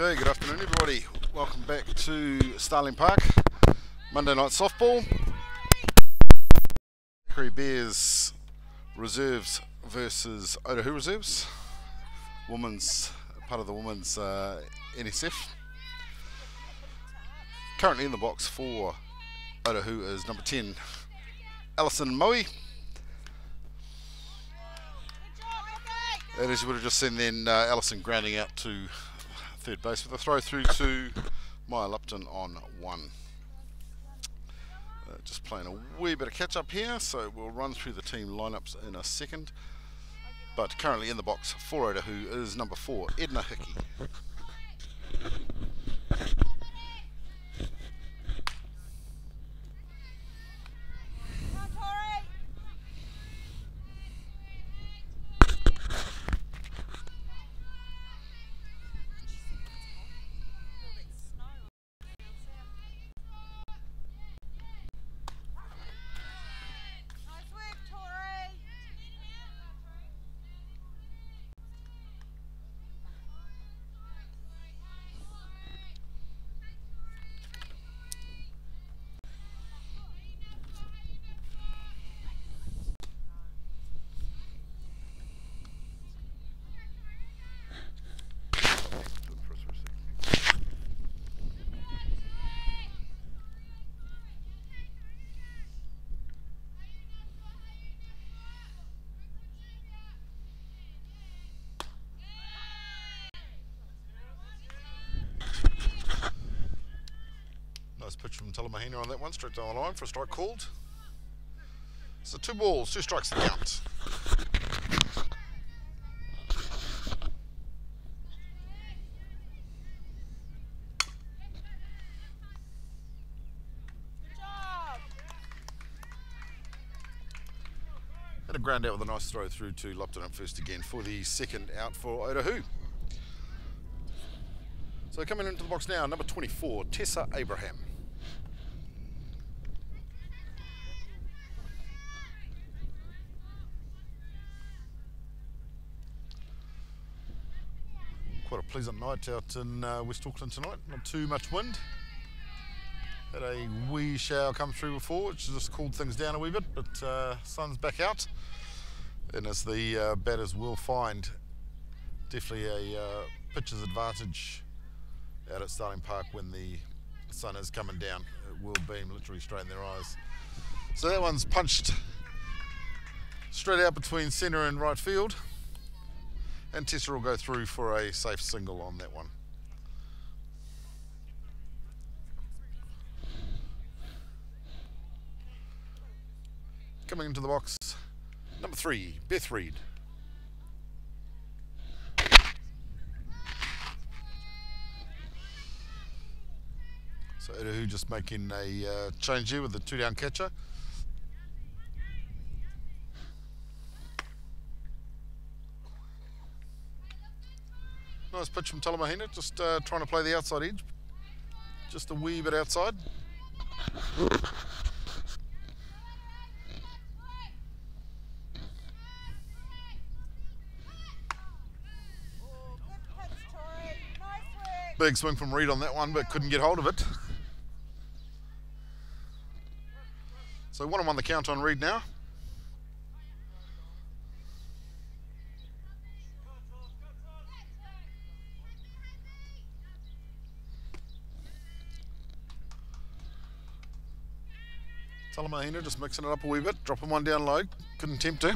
Okay, good afternoon everybody. Welcome back to Starling Park. Monday night softball. Waitakere Bears Reserves versus Otahuhu Reserves. Part of the women's NSF. Currently in the box for Otahuhu is number 10, Alison Moe. And as you would have just seen then, Alison grounding out to third base with a throw through to Maya Lupton on 1. Just playing a wee bit of catch up here, so we'll run through the team lineups in a second. But currently in the box for Otahuhu is number 4, Edna Hickey. Nice pitch from Talamahina on that one, straight down the line for a strike called. So 2 balls, 2 strikes to count. And a ground out with a nice throw through to Lupton at first again for the second out for Otahuhu. So coming into the box now, number 24, Tessa Abraham. Quite a pleasant night out in West Auckland tonight, not too much wind. Had a wee shower come through before, which just cooled things down a wee bit, but sun's back out. And as the batters will find, definitely a pitcher's advantage out at Starling Park when the sun is coming down. It will beam literally straight in their eyes. So that one's punched straight out between centre and right field, and Tessa will go through for a safe single on that one. Coming into the box, number 3, Beth Reid. So Otahuhu just making a change here with the 2-down catcher. Nice pitch from Talamahina, just trying to play the outside edge. Just a wee bit outside. Big swing from Reid on that one, but couldn't get hold of it. So 1-1 the count on Reid now. Talamahina just mixing it up a wee bit, dropping one down low, couldn't tempt her.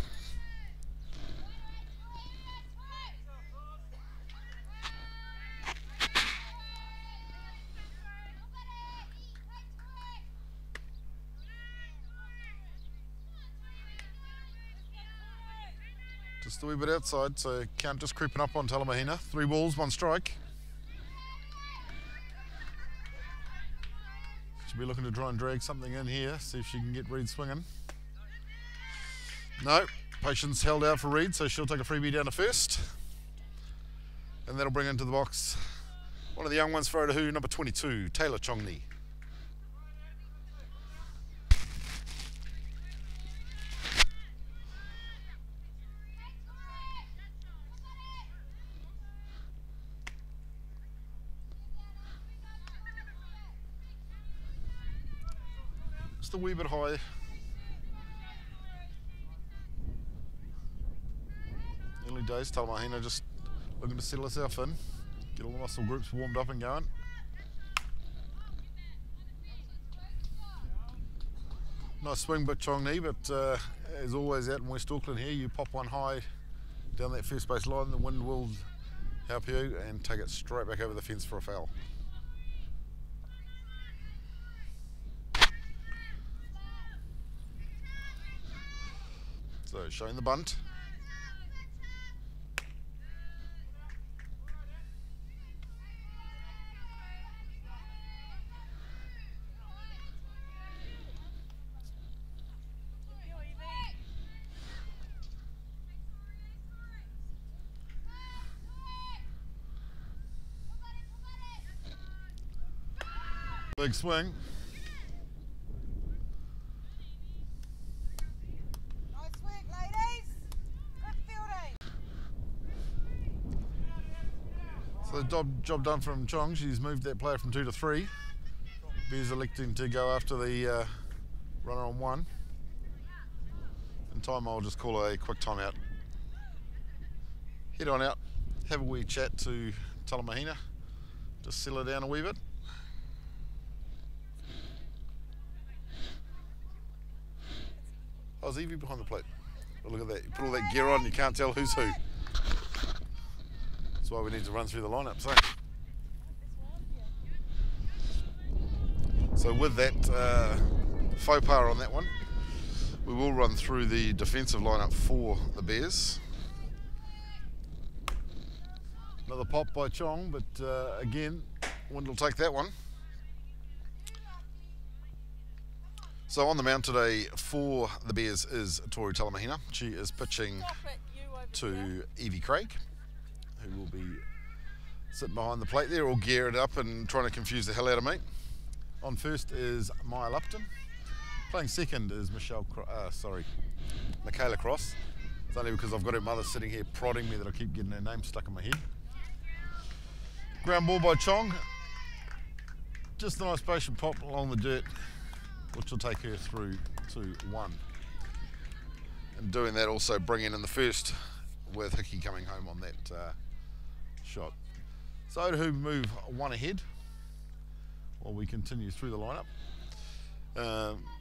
Just a wee bit outside, so count just creeping up on Talamahina. 3 balls, 1 strike. She'll be looking to try and drag something in here, see if she can get Reid swinging. No, patience held out for Reid, so she'll take a freebie down to first. And that'll bring into the box one of the young ones for Otahuhu, number 22, Taylor Chongney. Just a wee bit high. Early days, Talamahina just looking to settle herself in, get all the muscle groups warmed up and going. Nice swing bit Chong knee, but as always out in West Auckland here, you pop one high down that first base line, the wind will help you and take it straight back over the fence for a foul. So showing the bunt. Big swing. Nice work, ladies. Good fielding. So the job done from Chong. She's moved that player from 2 to 3. Bears electing to go after the runner on 1. In time, I'll just call a quick timeout. Head on out, have a wee chat to Talamahina. Just settle her down a wee bit. How's Evie behind the plate? Oh, look at that. You put all that gear on and you can't tell who's who. That's why we need to run through the lineup. So with that faux pas on that one, we will run through the defensive lineup for the Bears. Another pop by Chong, but again, wind will take that one. So on the mound today for the Bears is Tori Talamahina. She is pitching to Evie Craig, who will be sitting behind the plate there, all geared up and trying to confuse the hell out of me. On first is Maya Lupton. Playing second is Michaela Cross. It's only because I've got her mother sitting here prodding me that I keep getting her name stuck in my head. Ground ball by Chong. Just a nice patient pop along the dirt, which will take her through to 1. And doing that also bringing in the first with Hickey coming home on that shot. So Otahuhu move 1 ahead while we continue through the lineup.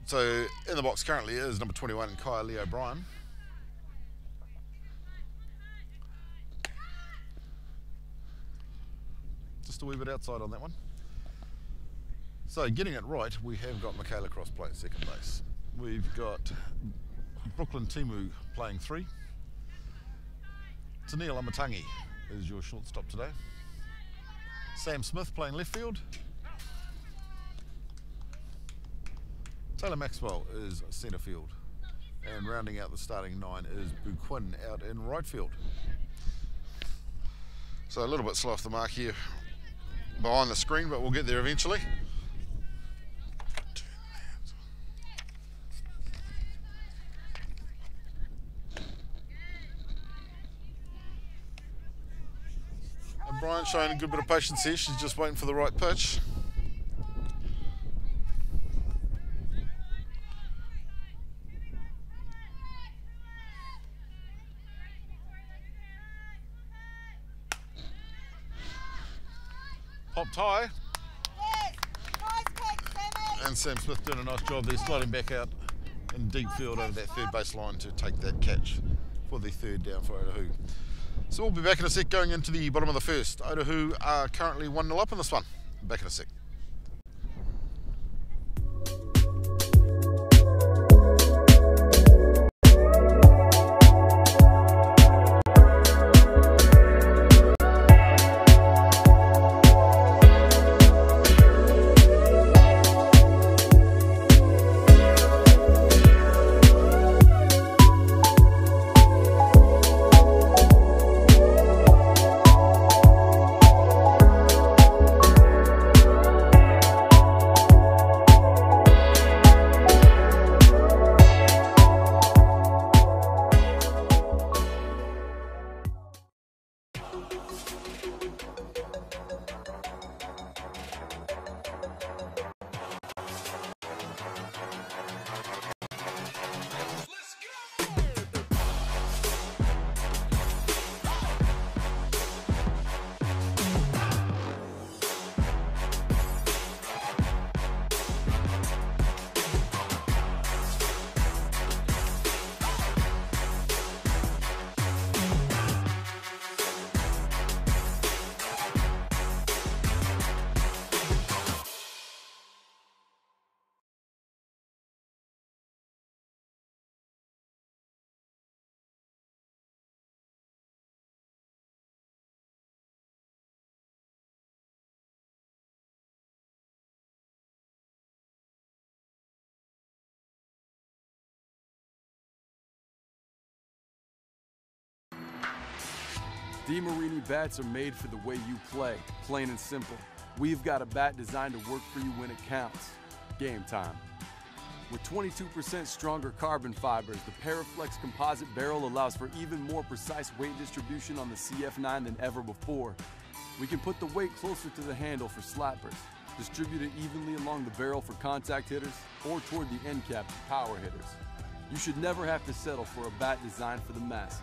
So in the box currently is number 21, Kaya Lee O'Brien. Just a wee bit outside on that one. So getting it right, we have got Michaela Cross playing second base. We've got Brooklyn Timu playing 3. Taniela Amatangi is your shortstop today. Sam Smith playing left field. Taylor Maxwell is centre field. And rounding out the starting 9 is Bu Quinn out in right field. So a little bit slow off the mark here behind the screen, but we'll get there eventually. And Brian's showing a good bit of patience here. She's just waiting for the right pitch. Popped high. Yes. Nice kick, Sammy. And Sam Smith doing a nice job there, sliding back out in deep field over that third base line to take that catch for the third down for Otahuhu. So we'll be back in a sec going into the bottom of the first. Otahuhu are currently 1-0 up in this one. Back in a sec. DeMarini bats are made for the way you play, plain and simple. We've got a bat designed to work for you when it counts. Game time. With 22% stronger carbon fibers, the Paraflex composite barrel allows for even more precise weight distribution on the CF9 than ever before. We can put the weight closer to the handle for slappers, distribute it evenly along the barrel for contact hitters, or toward the end cap for power hitters. You should never have to settle for a bat designed for the masses.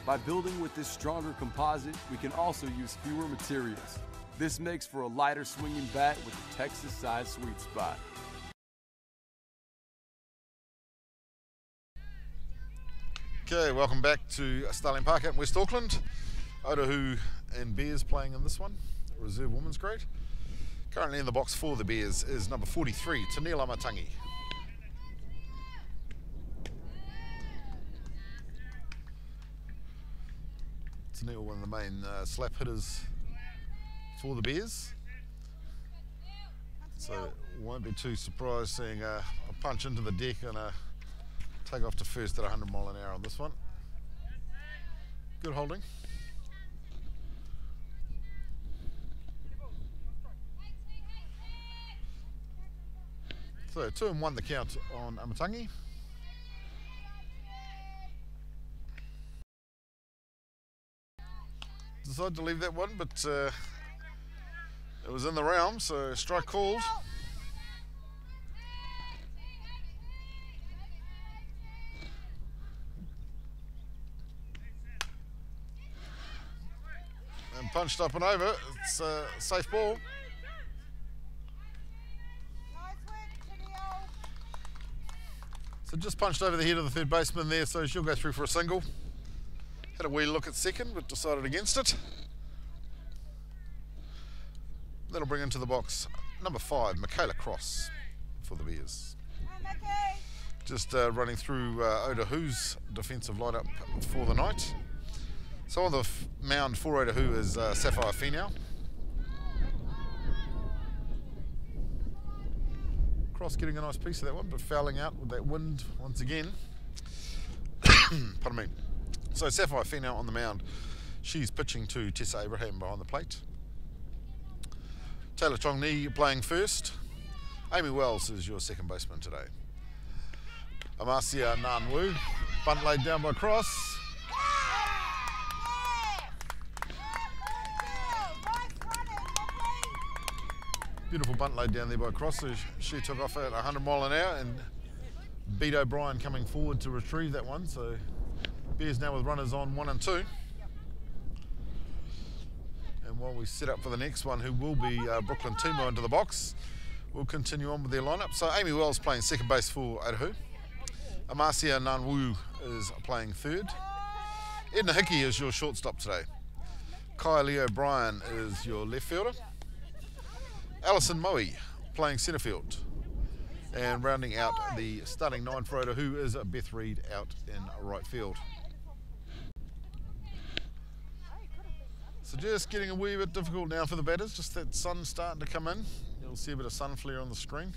By building with this stronger composite, we can also use fewer materials. This makes for a lighter swinging bat with a Texas-sized sweet spot. Okay, welcome back to Starling Park out in West Auckland. Otahuhu and Bears playing in this one, Reserve Women's Grade. Currently in the box for the Bears is number 43, Tanil Amatangi. Tanil, one of the main slap hitters for the Bears. So won't be too surprised seeing a punch into the deck and a take off to first at 100 mile an hour on this one. Good holding. So 2-1 the count on Amatangi. Decided to leave that one, but it was in the realm, so strike called. And punched up and over. It's a safe ball. So just punched over the head of the third baseman there, so she'll go through for a single. Had a wee look at second, but decided against it. That'll bring into the box number 5, Michaela Cross for the Bears. Just running through Otahuhu's defensive lineup for the night. So on the mound for Otahuhu is Sapphire Finau. Cross getting a nice piece of that one, but fouling out with that wind once again. Pardon me. So Sapphire Finau on the mound. She's pitching to Tessa Abraham behind the plate. Taylor Chong-Ni playing first. Amy Wells is your second baseman today. Amasia Nanwu, bunt laid down by Cross. Beautiful bunt laid down there by Cross. So she took off at 100 mile an hour, and beat O'Brien coming forward to retrieve that one. So Bears now with runners on 1 and 2. And while we set up for the next one, who will be Brooklyn Timo into the box, we'll continue on with their lineup. So Amy Wells playing second base for Otahuhu. Amasia Nanwu is playing third. Edna Hickey is your shortstop today. Kylie O'Brien is your left fielder. Alison Moe playing centre field. And rounding out the starting 9 for Otahuhu is Beth Reid out in right field. So just getting a wee bit difficult now for the batters, just that sun starting to come in. You'll see a bit of sun flare on the screen.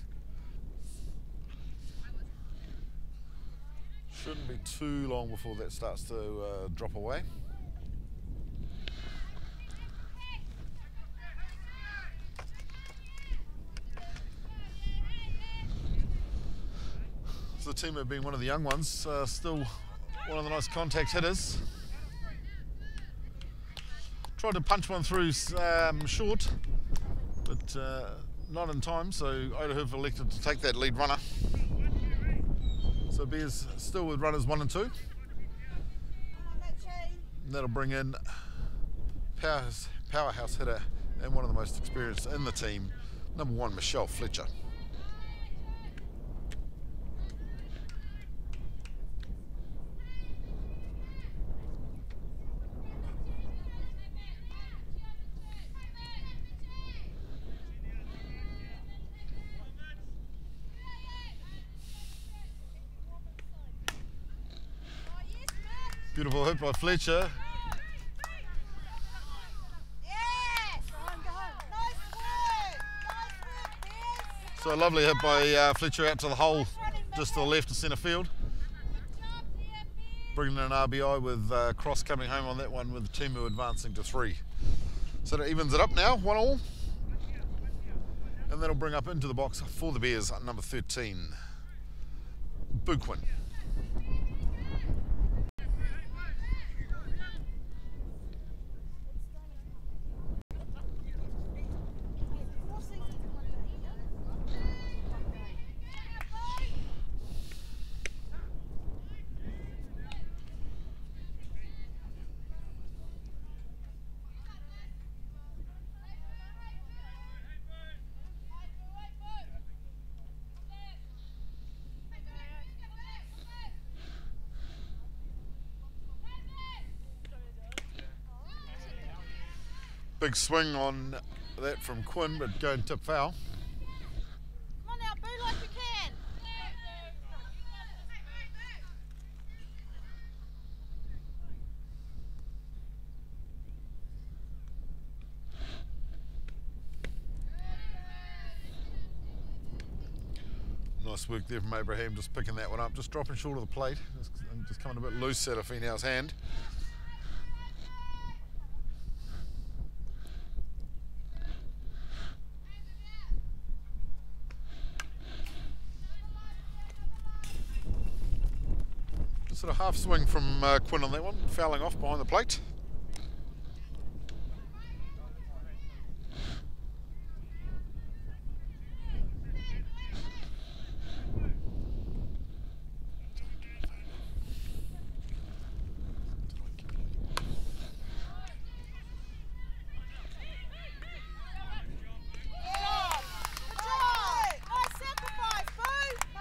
Shouldn't be too long before that starts to drop away. So Timo being one of the young ones, still one of the nice contact hitters. Tried to punch one through short, but not in time, so Otahuhu elected to take that lead runner. So Bears still with runners 1 and 2. And that'll bring in powerhouse hitter and one of the most experienced in the team, number 1, Michelle Fletcher. Beautiful hit by Fletcher. Yes! So a lovely hit by Fletcher out to the hole, just to the left of centre field. bringing in an RBI with Cross coming home on that one, with Timu advancing to 3. So that evens it up now, 1-1. And that'll bring up into the box for the Bears, number 13, Buquin. Big swing on that from Quinn, but go and tip foul. Come on now, boo like you can. Nice work there from Abraham, just picking that one up, just dropping short of the plate, just coming a bit loose out of Finau's hand. Sort of half swing from Quinn on that one, fouling off behind the plate.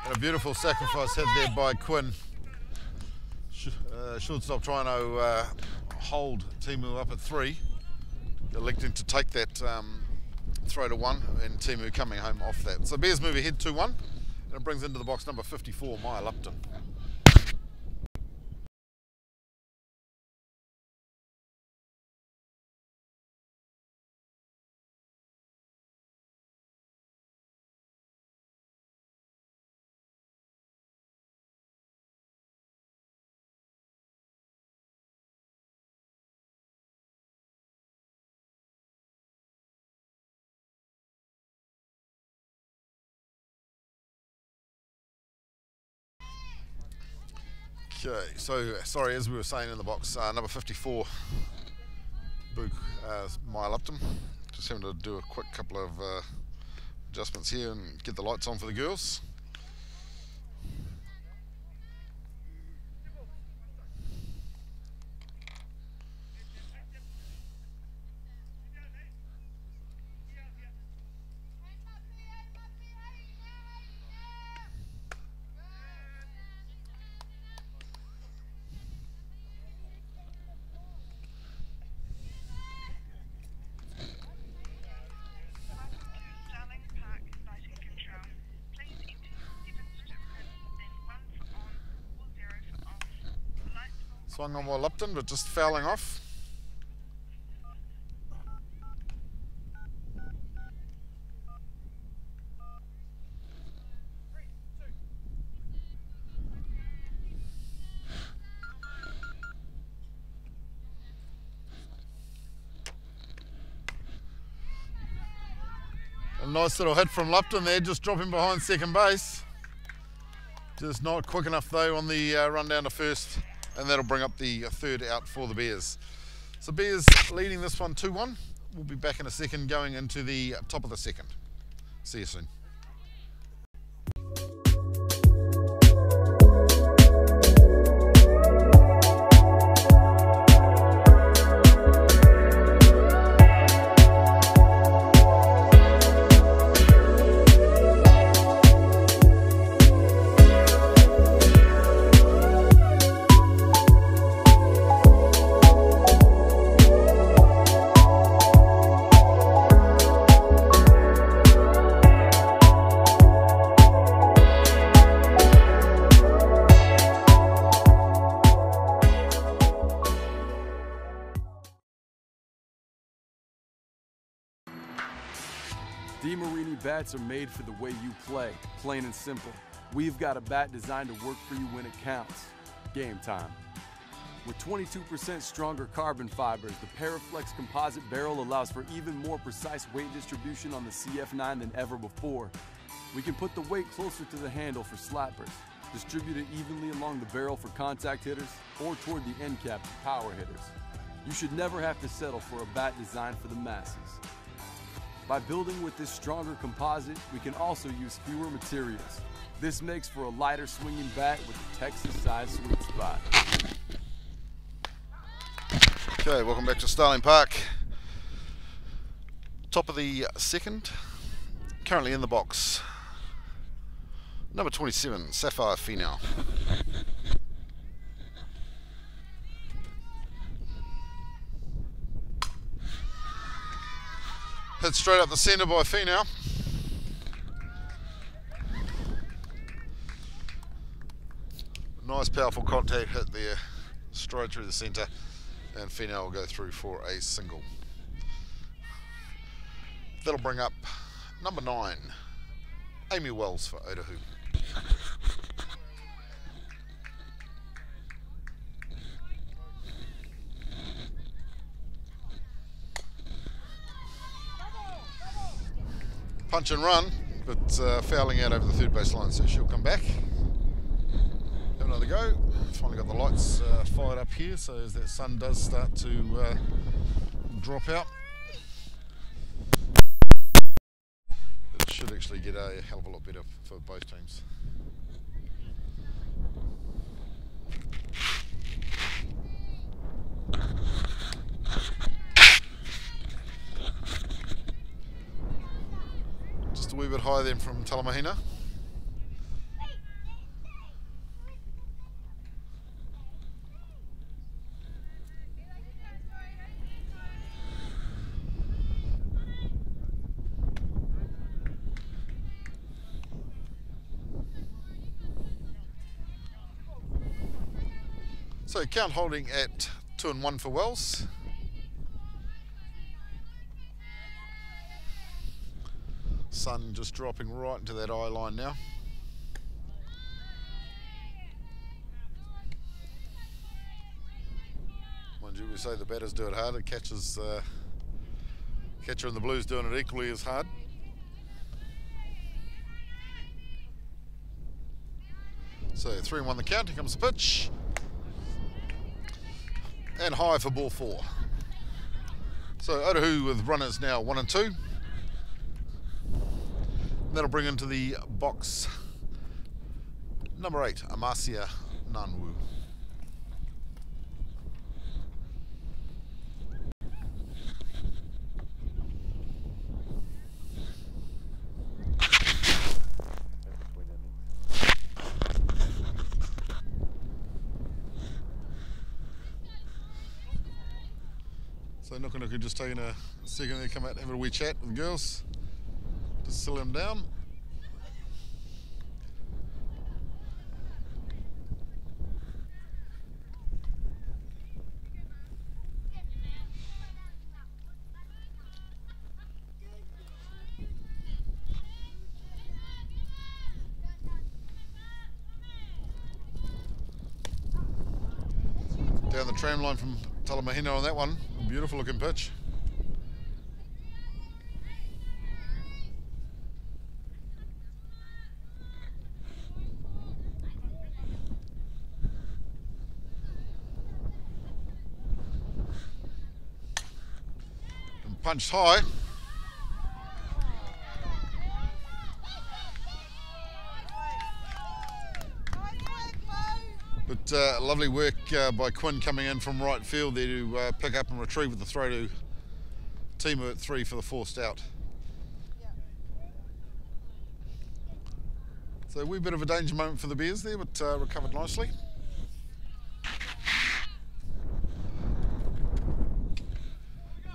And a beautiful sacrifice had there by Quinn. Shortstop trying to hold Timu up at 3, electing to take that throw to 1, and Timu coming home off that. So Bears move ahead 2-1, and it brings into the box number 54, Maya Lupton. Okay, so sorry, as we were saying in the box, number 54, Maya Lupton. Just having to do a quick couple of adjustments here and get the lights on for the girls. Swung on by Lupton, but just fouling off. A nice little hit from Lupton there, just dropping behind second base. Just not quick enough though on the run down to first. And that'll bring up the 3rd out for the Bears. So Bears leading this one 2-1. We'll be back in a second going into the top of the 2nd. See you soon. Diamind bats are made for the way you play, plain and simple. We've got a bat designed to work for you when it counts. Game time. With 22% stronger carbon fibers, the Paraflex composite barrel allows for even more precise weight distribution on the CF9 than ever before. We can put the weight closer to the handle for slappers, distribute it evenly along the barrel for contact hitters, or toward the end cap for power hitters. You should never have to settle for a bat designed for the masses. By building with this stronger composite, we can also use fewer materials. This makes for a lighter swinging bat with a Texas-sized sweet spot. Okay, welcome back to Starling Park. Top of the second, currently in the box. Number 27, Sapphire Female. Hit straight up the centre by Female. Nice powerful contact hit there, straight through the centre, and Female will go through for a single. That'll bring up number 9, Amy Wells for Otahuhu. Punch and run, but fouling out over the third base line, so she'll come back. Have another go. Finally got the lights fired up here, so as that sun does start to drop out, it should actually get a hell of a lot better for both teams. Just a wee bit higher then from Talamahina. So count holding at 2-1 for Wells. Sun just dropping right into that eye line now. Mind you, we say the batters do it hard. The catcher in the blues doing it equally as hard. So 3-1 the count. Here comes the pitch. And high for ball 4. So Otahuhu with runners now 1 and 2. That'll bring into the box number 8, Amasia Nanwu. So Nukunuku just taking a second there, come out and have a wee chat with the girls. Just settle them down. Down the tram line from Talamahina on that one. A beautiful looking pitch. And punched high. But lovely work by Quinn coming in from right field there to pick up and retrieve with the throw to Timu at 3 for the forced out. So a wee bit of a danger moment for the Bears there, but recovered nicely.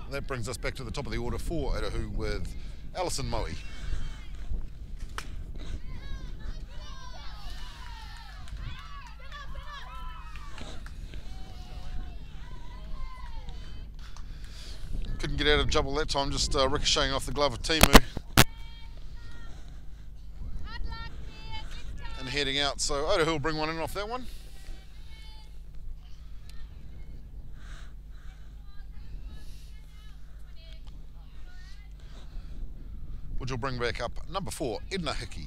And that brings us back to the top of the order for Otahuhu with Alison Moe. Couldn't get out of trouble that time, just ricocheting off the glove of Timu. And heading out, so Otahuhu will bring one in off that one. which will bring back up number 4, Edna Hickey.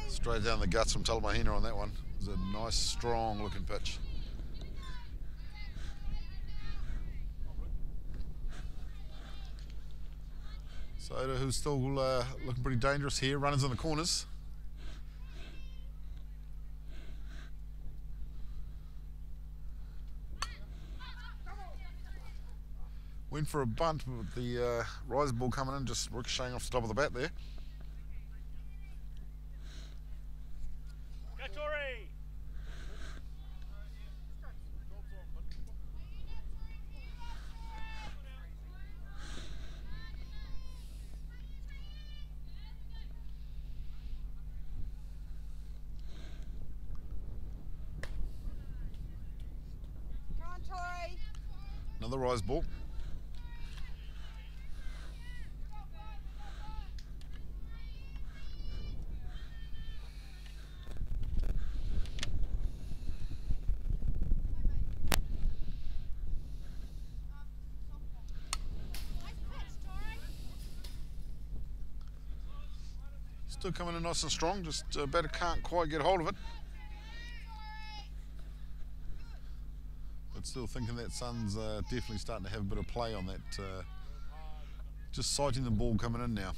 Straight down the guts from Talamahina on that one. It was a nice, strong looking pitch. So Otahuhu's still looking pretty dangerous here. Runners in the corners. Went for a bunt with the rise ball coming in, just ricocheting off the top of the bat there. Another rise ball. Still coming in nice and strong, just batter can't quite get hold of it. But still thinking that Sun's definitely starting to have a bit of play on that. Just sighting the ball coming in now.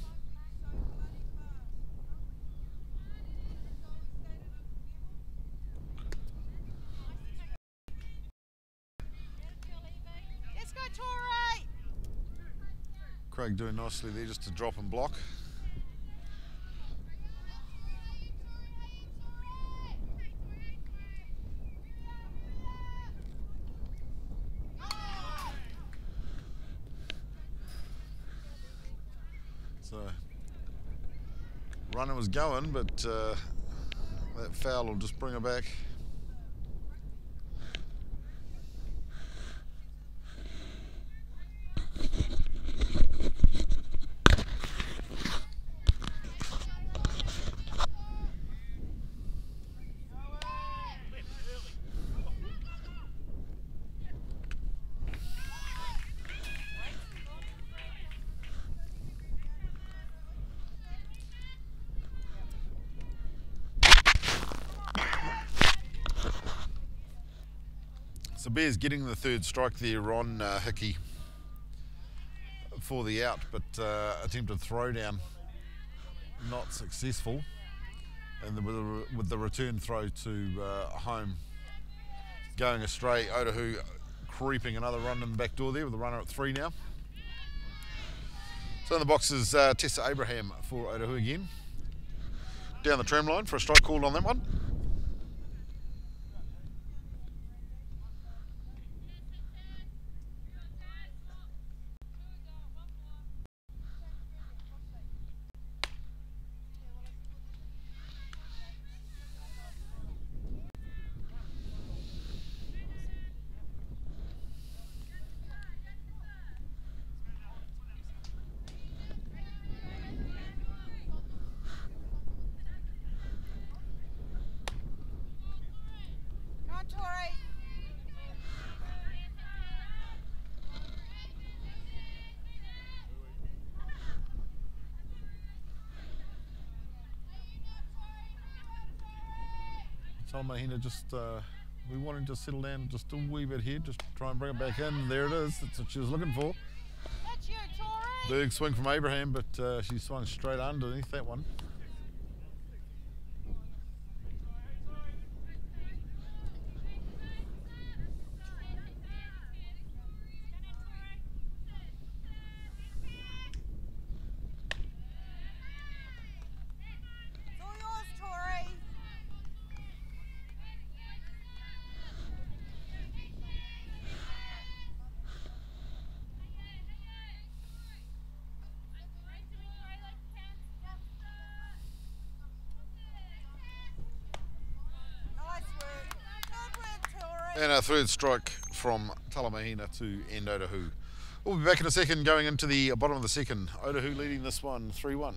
Let's go, Torrey! Craig doing nicely there just to drop and block. So, runner was going, but that foul will just bring her back. So Bears getting the third strike there on Hickey for the out, but attempted throw down not successful, and with the return throw to home going astray. Otahuhu creeping another run in the back door there with the runner at 3 now. So in the box is Tessa Abraham for Otahuhu again. Down the tram line for a strike called on that one. Talamahina just, we wanted to settle down just a wee bit here, just try and bring it back in. There it is, that's what she was looking for. That's you, Torrey! Big swing from Abraham, but she swung straight underneath that one. And a third strike from Talamahina to end Otahuhu. We'll be back in a second going into the bottom of the second. Otahuhu leading this one 3-1.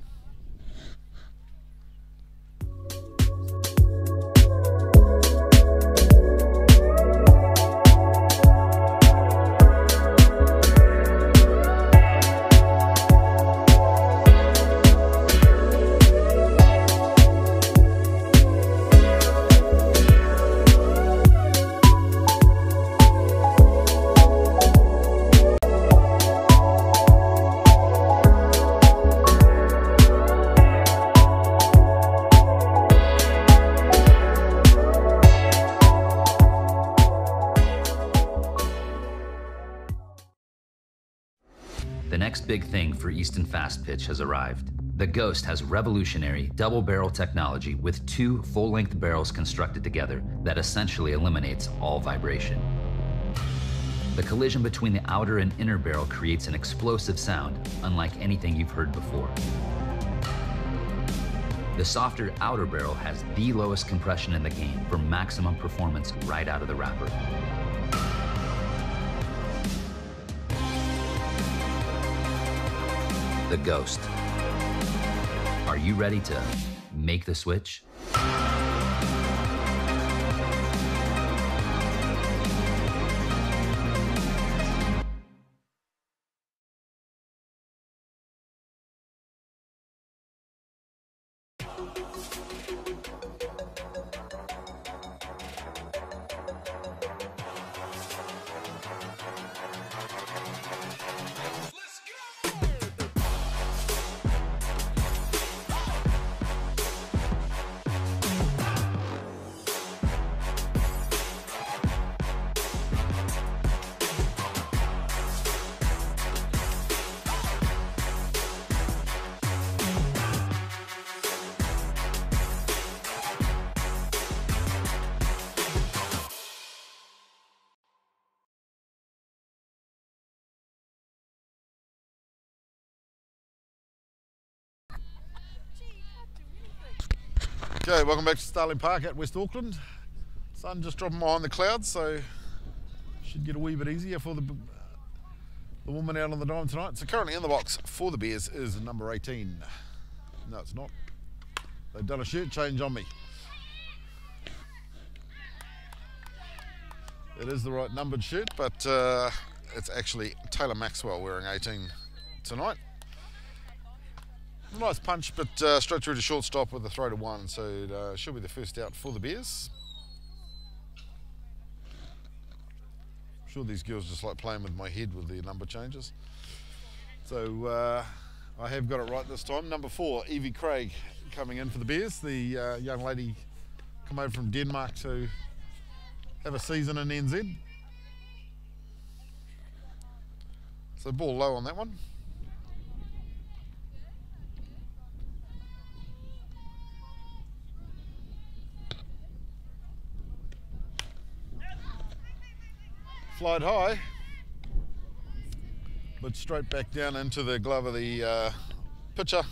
big thing for Easton Fast Pitch has arrived. The Ghost has revolutionary double barrel technology with 2 full-length barrels constructed together that essentially eliminates all vibration. The collision between the outer and inner barrel creates an explosive sound unlike anything you've heard before. The softer outer barrel has the lowest compression in the game for maximum performance right out of the wrapper. The Ghost. Are you ready to make the switch? Okay, welcome back to Starling Park at West Auckland. Sun just dropping behind the clouds, so should get a wee bit easier for the woman out on the dime tonight. So currently in the box for the Bears is number 18. No, it's not. They've done a shirt change on me. It is the right numbered shirt, but it's actually Taylor Maxwell wearing 18 tonight. Nice punch, but straight through to shortstop with a throw to 1, so it should be the first out for the Bears. I'm sure these girls just like playing with my head with the number changes. So I have got it right this time. Number 4, Evie Craig coming in for the Bears. The young lady come over from Denmark to have a season in NZ. So ball low on that one. Flied high, but straight back down into the glove of the pitcher,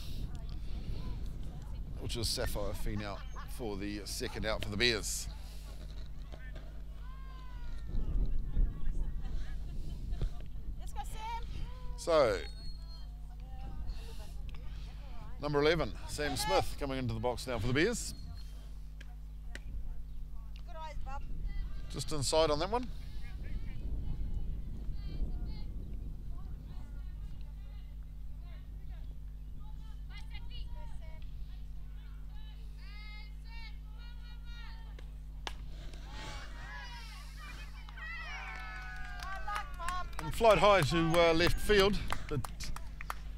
which is Sapphire Female for the second out for the Bears. Let's go, Sam. So, number 11, Sam Smith coming into the box now for the Bears. Good eyes, bub. Just inside on that one. Flight high to left field, but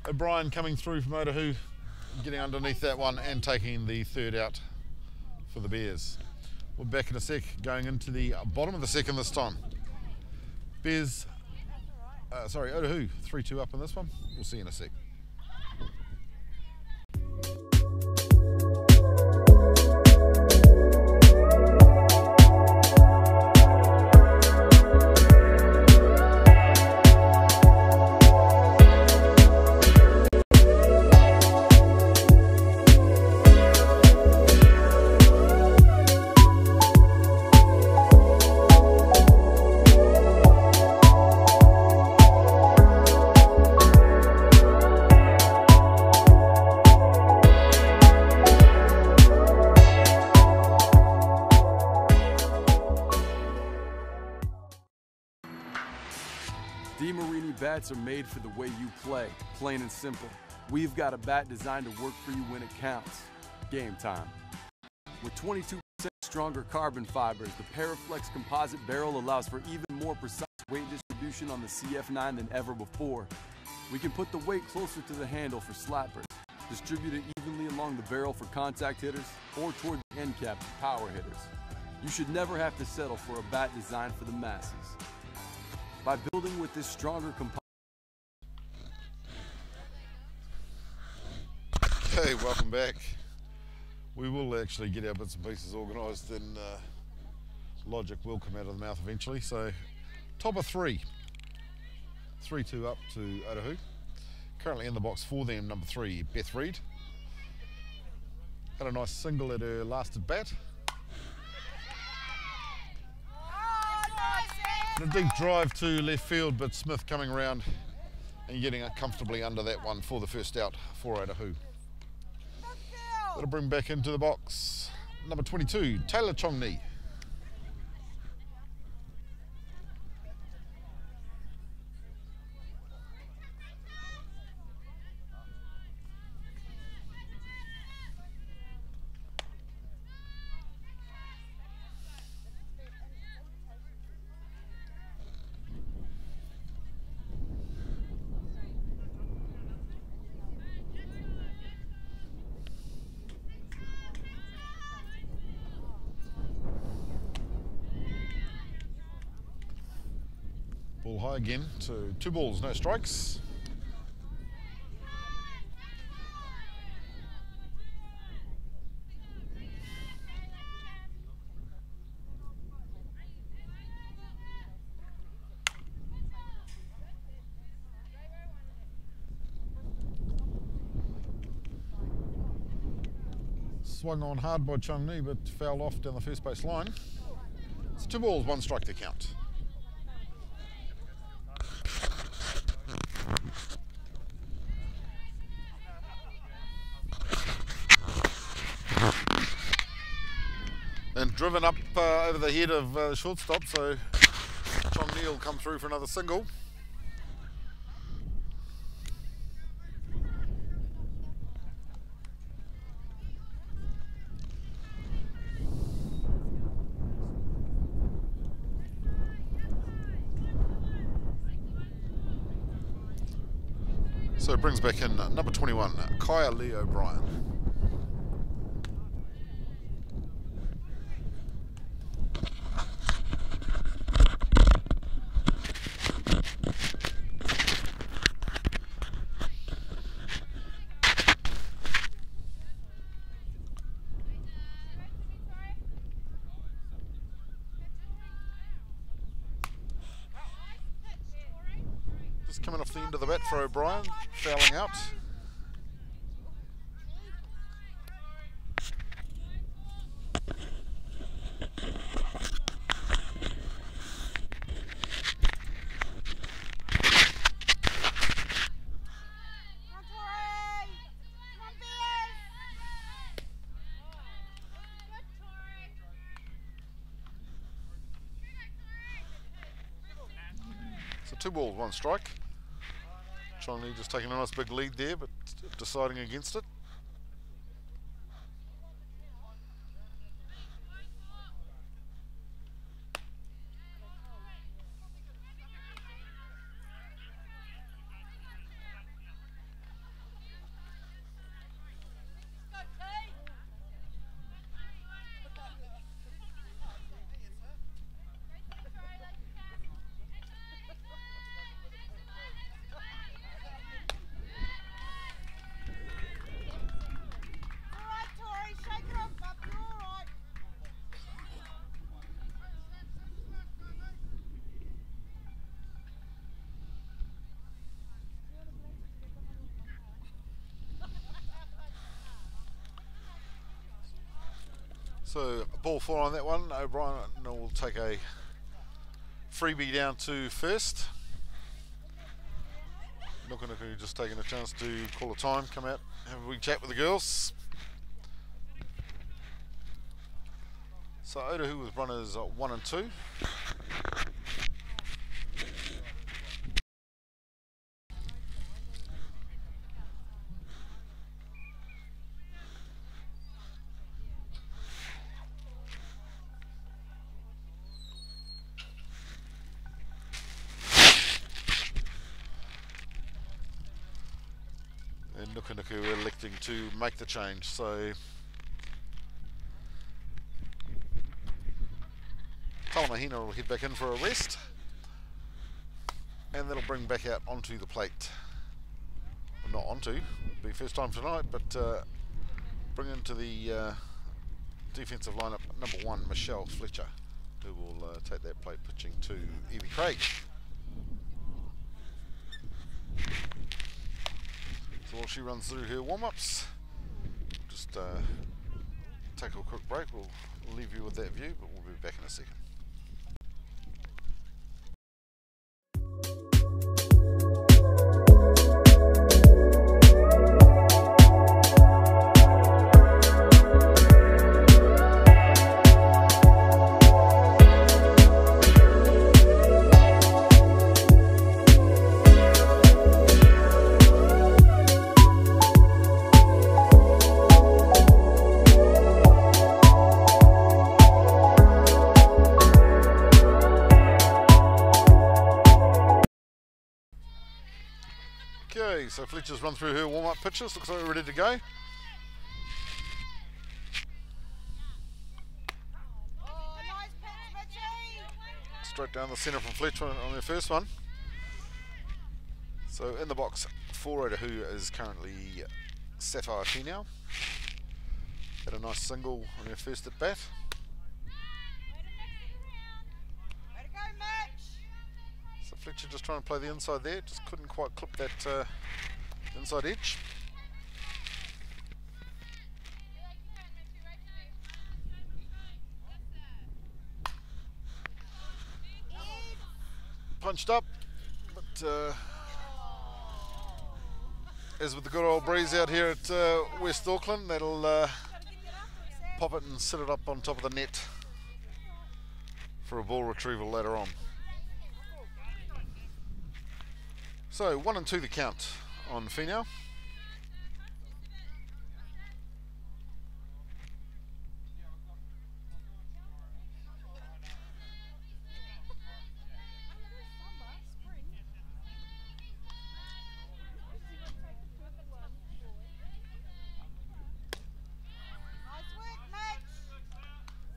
O'Brien coming through from Otahuhu, getting underneath that one and taking the third out for the Bears. We're back in a sec, going into the bottom of the second this time. Bears, Otahuhu, 3-2 up in this one. We'll see you in a sec. Bats are made for the way you play, plain and simple. We've got a bat designed to work for you when it counts. Game time. With 22% stronger carbon fibers, the Paraflex composite barrel allows for even more precise weight distribution on the CF9 than ever before. We can put the weight closer to the handle for slappers, distribute it evenly along the barrel for contact hitters, or toward the end cap for power hitters. You should never have to settle for a bat designed for the masses. By building with this stronger composite, Okay, welcome back. We will actually get our bits and pieces organised, and logic will come out of the mouth eventually. So, top of 3. 3-2 up to Otahuhu. Currently in the box for them, number 3, Beth Reid. Had a nice single at her last at bat. And a deep drive to left field, but Smith coming around and getting it comfortably under that one for the first out for Otahuhu. That'll bring back into the box number 22, Taylor Chongni. Ball high again to 2 balls, no strikes. Swung on hard by Chongni, but fouled off down the first base line. It's 2 balls, 1 strike to count. And driven up over the head of the shortstop, so Chongni will come through for another single. So it brings back in number 21, Kaya Lee O'Brien. Just coming off the end of the bat for O'Brien, fouling out. So 2 balls, 1 strike. Chongni just taking a nice big lead there, but deciding against it. So ball 4 on that one. O'Brien will take a freebie down to first. Nukunuku just taking a chance to call a time, come out, have a wee chat with the girls. So Otahuhu with runners 1 and 2. And Nukunuku electing to make the change, so Talamahina will head back in for a rest, and that'll bring back out onto the plate not onto. It'll be first time tonight, but bring into the defensive lineup number 1, Michelle Fletcher, who will take that plate pitching to Evie Craig. So while she runs through her warm-ups, just take a quick break. We'll leave you with that view, but we'll be back in a second. Okay, so Fletcher's run through her warm-up pitches. Looks like we're ready to go. Oh, nice pitch, Richie. Straight down the centre from Fletcher on her first one. So in the box for Otahuhu is currently Sapphire Finau. Had a nice single on her first at bat. Way to go, Mitch. So Fletcher just trying to play the inside there, just couldn't quite clip that inside edge. Punched up, but as with the good old breeze out here at West Auckland, that'll pop it and sit it up on top of the net for a ball retrieval later on. So 1 and 2 the count on Finau.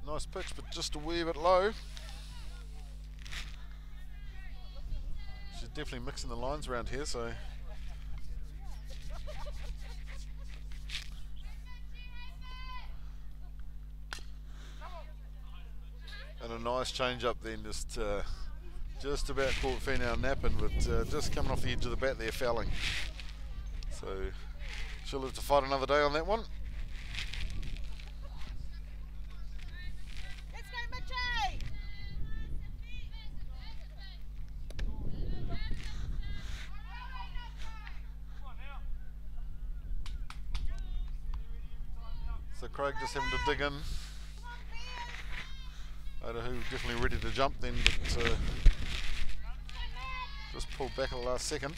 Nice pitch, but just a wee bit low. She's definitely mixing the lines around here, so and a nice change up then, just about caught Finau napping, but just coming off the edge of the bat there, fouling. So she'll have to fight another day on that one. So Craig just having to dig in. Otahuhu definitely ready to jump then, but just pulled back at the last second.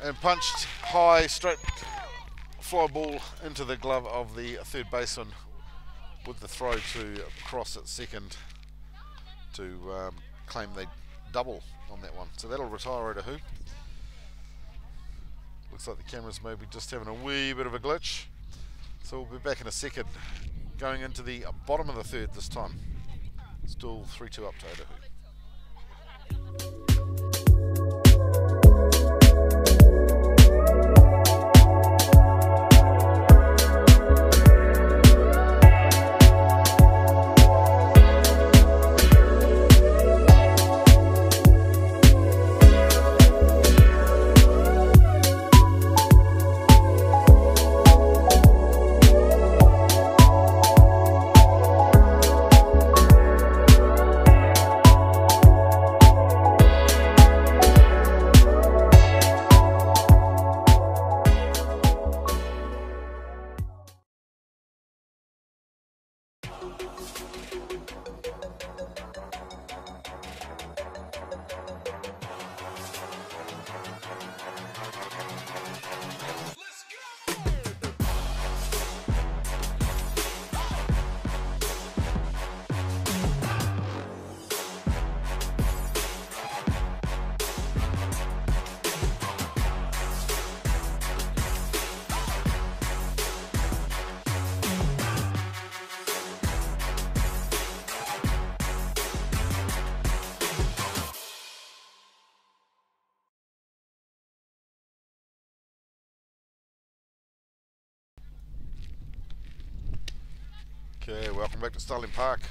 And punched high, straight fly ball into the glove of the third baseman with the throw to cross at second to claim the double on that one. So that'll retire Otahuhu. Looks like the camera's maybe just having a wee bit of a glitch. So we'll be back in a second, going into the bottom of the third this time. Still 3-2 up to Otahuhu. Okay, welcome back to Starling Park.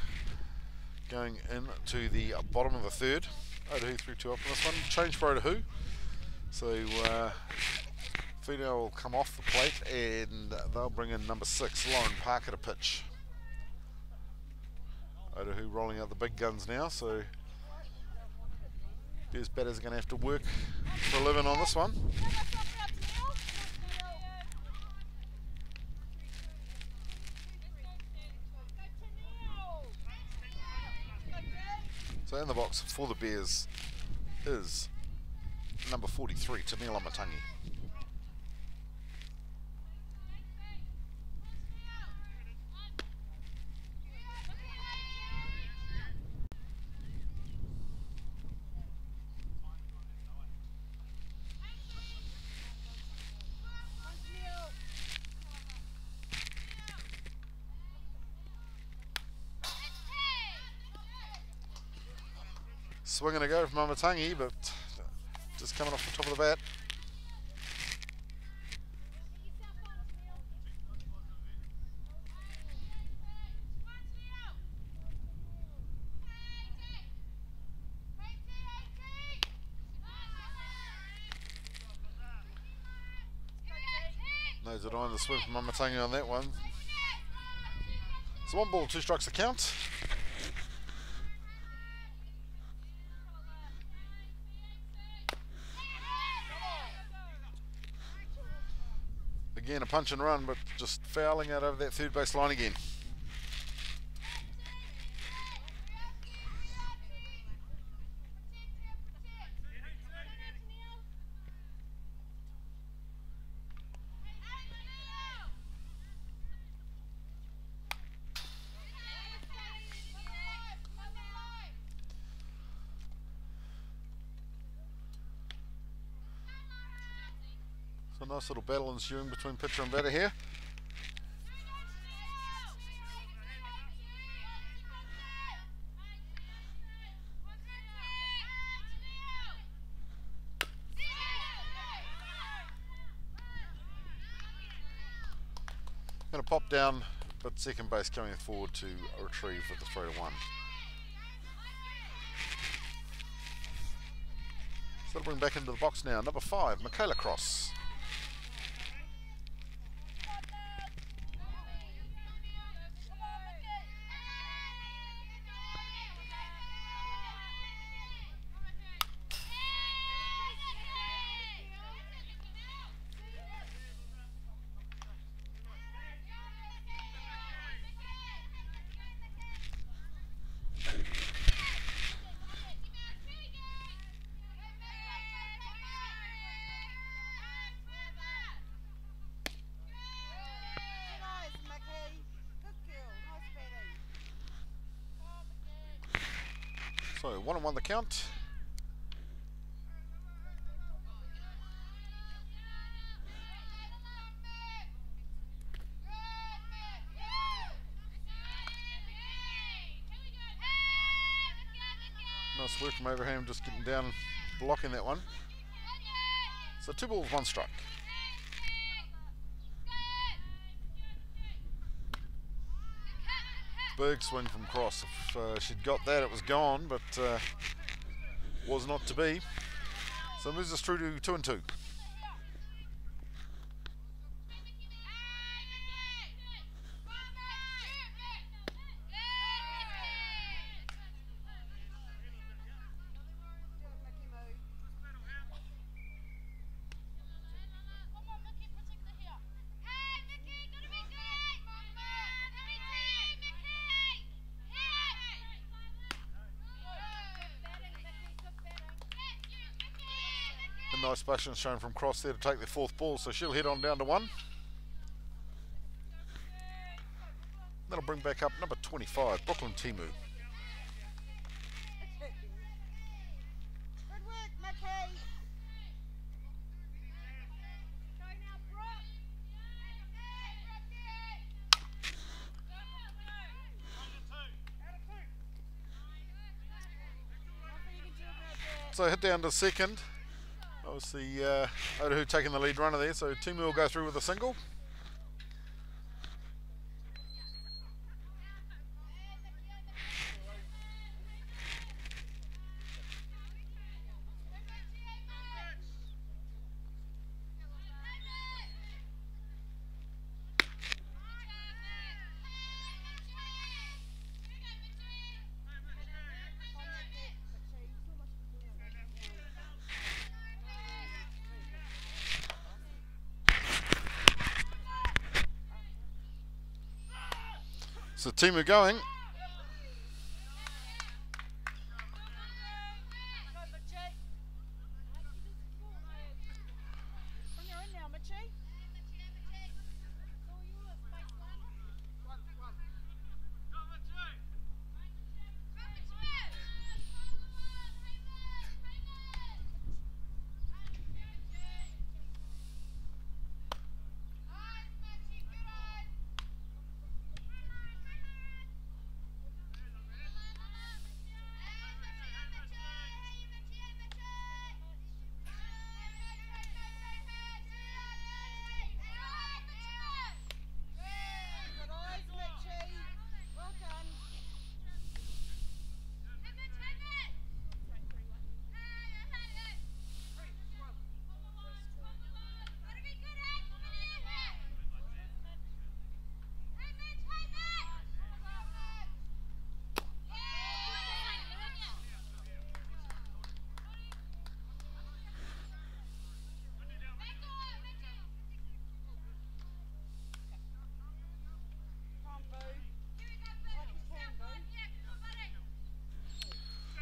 Going into the bottom of the third. Otahuhu 3-2 up on this one. Change for Otahuhu. So Fino will come off the plate and they'll bring in number 6, Lauren Parker, to pitch. Otahuhu rolling out the big guns now, so Bears batters are going to have to work for a living on this one. So in the box for the Bears is number 43, Tamil Amatangi. Swinging a go from Amatangi, but just coming off the top of the bat. Knows it on the swing from Amatangi on that one. So 1 ball, 2 strikes to count. Again, a punch and run, but just fouling out over that third base line again. So a nice little battle ensuing between pitcher and batter here. Going to pop down, but second base coming forward to retrieve with the 3-1. So that'll bring back into the box now. Number 5, Michaela Cross. So 1-1 the count. Nice work from Abraham, just getting down and blocking that one. So 2 balls, 1 strike. Big swing from Cross. If she'd got that, it was gone, but was not to be. So moves us through to 2-2. A nice passion shown from Cross there to take the 4th ball, so she'll head on down to 1. That'll bring back up number 25, Brooklyn Timu. Good work, Mickey. Go now, Brock. So hit down to second. Obviously, Otahuhu taking the lead runner there, so Timu will go through with a single. So Timu going.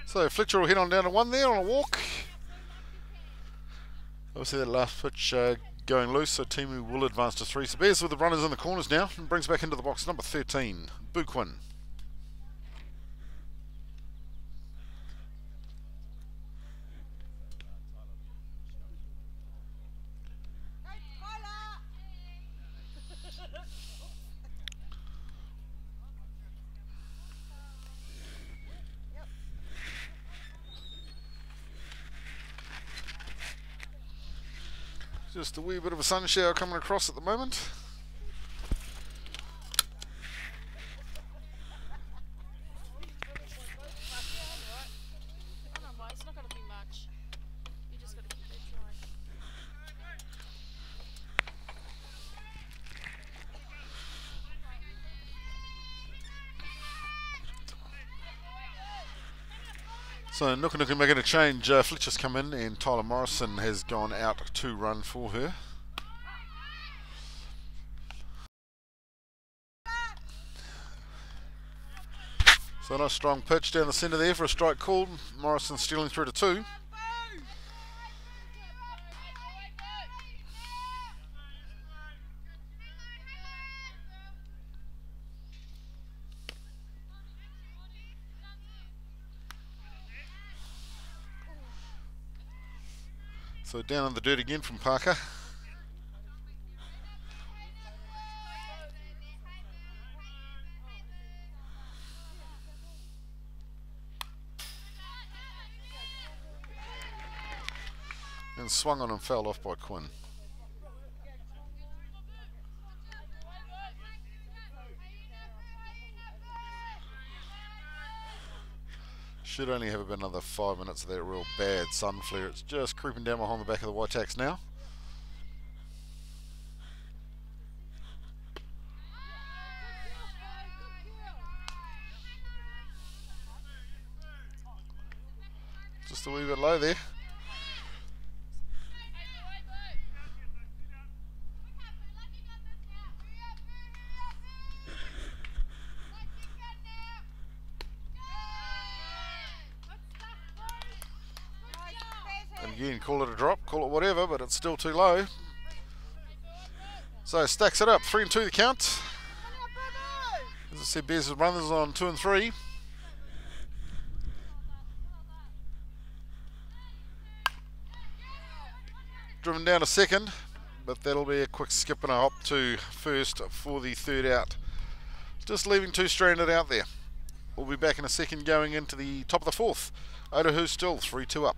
So Fletcher will head on down to 1 there on a walk. Obviously that last pitch going loose, so Timu will advance to 3. So Bears with the runners in the corners now and brings back into the box number 13, Buquin. Just a wee bit of a sun shower coming across at the moment. So Nuka making a change. Fletcher's come in and Tyler Morrison has gone out to run for her. So a nice strong pitch down the centre there for a strike called. Morrison stealing through to 2. So down in the dirt again from Parker. And swung on and fell off by Quinn. Should only have about another 5 minutes of that real bad sun flare. It's just creeping down behind the back of the Waitakere now. Just a wee bit low there. Again, call it a drop, call it whatever, but it's still too low. So stacks it up, 3 and 2 the count. As I said, Bears' runners on 2 and 3. Driven down to second, but that'll be a quick skip and a hop to first for the third out. Just leaving 2 stranded out there. We'll be back in a second going into the top of the 4th. Otahuhu still 3-2 up.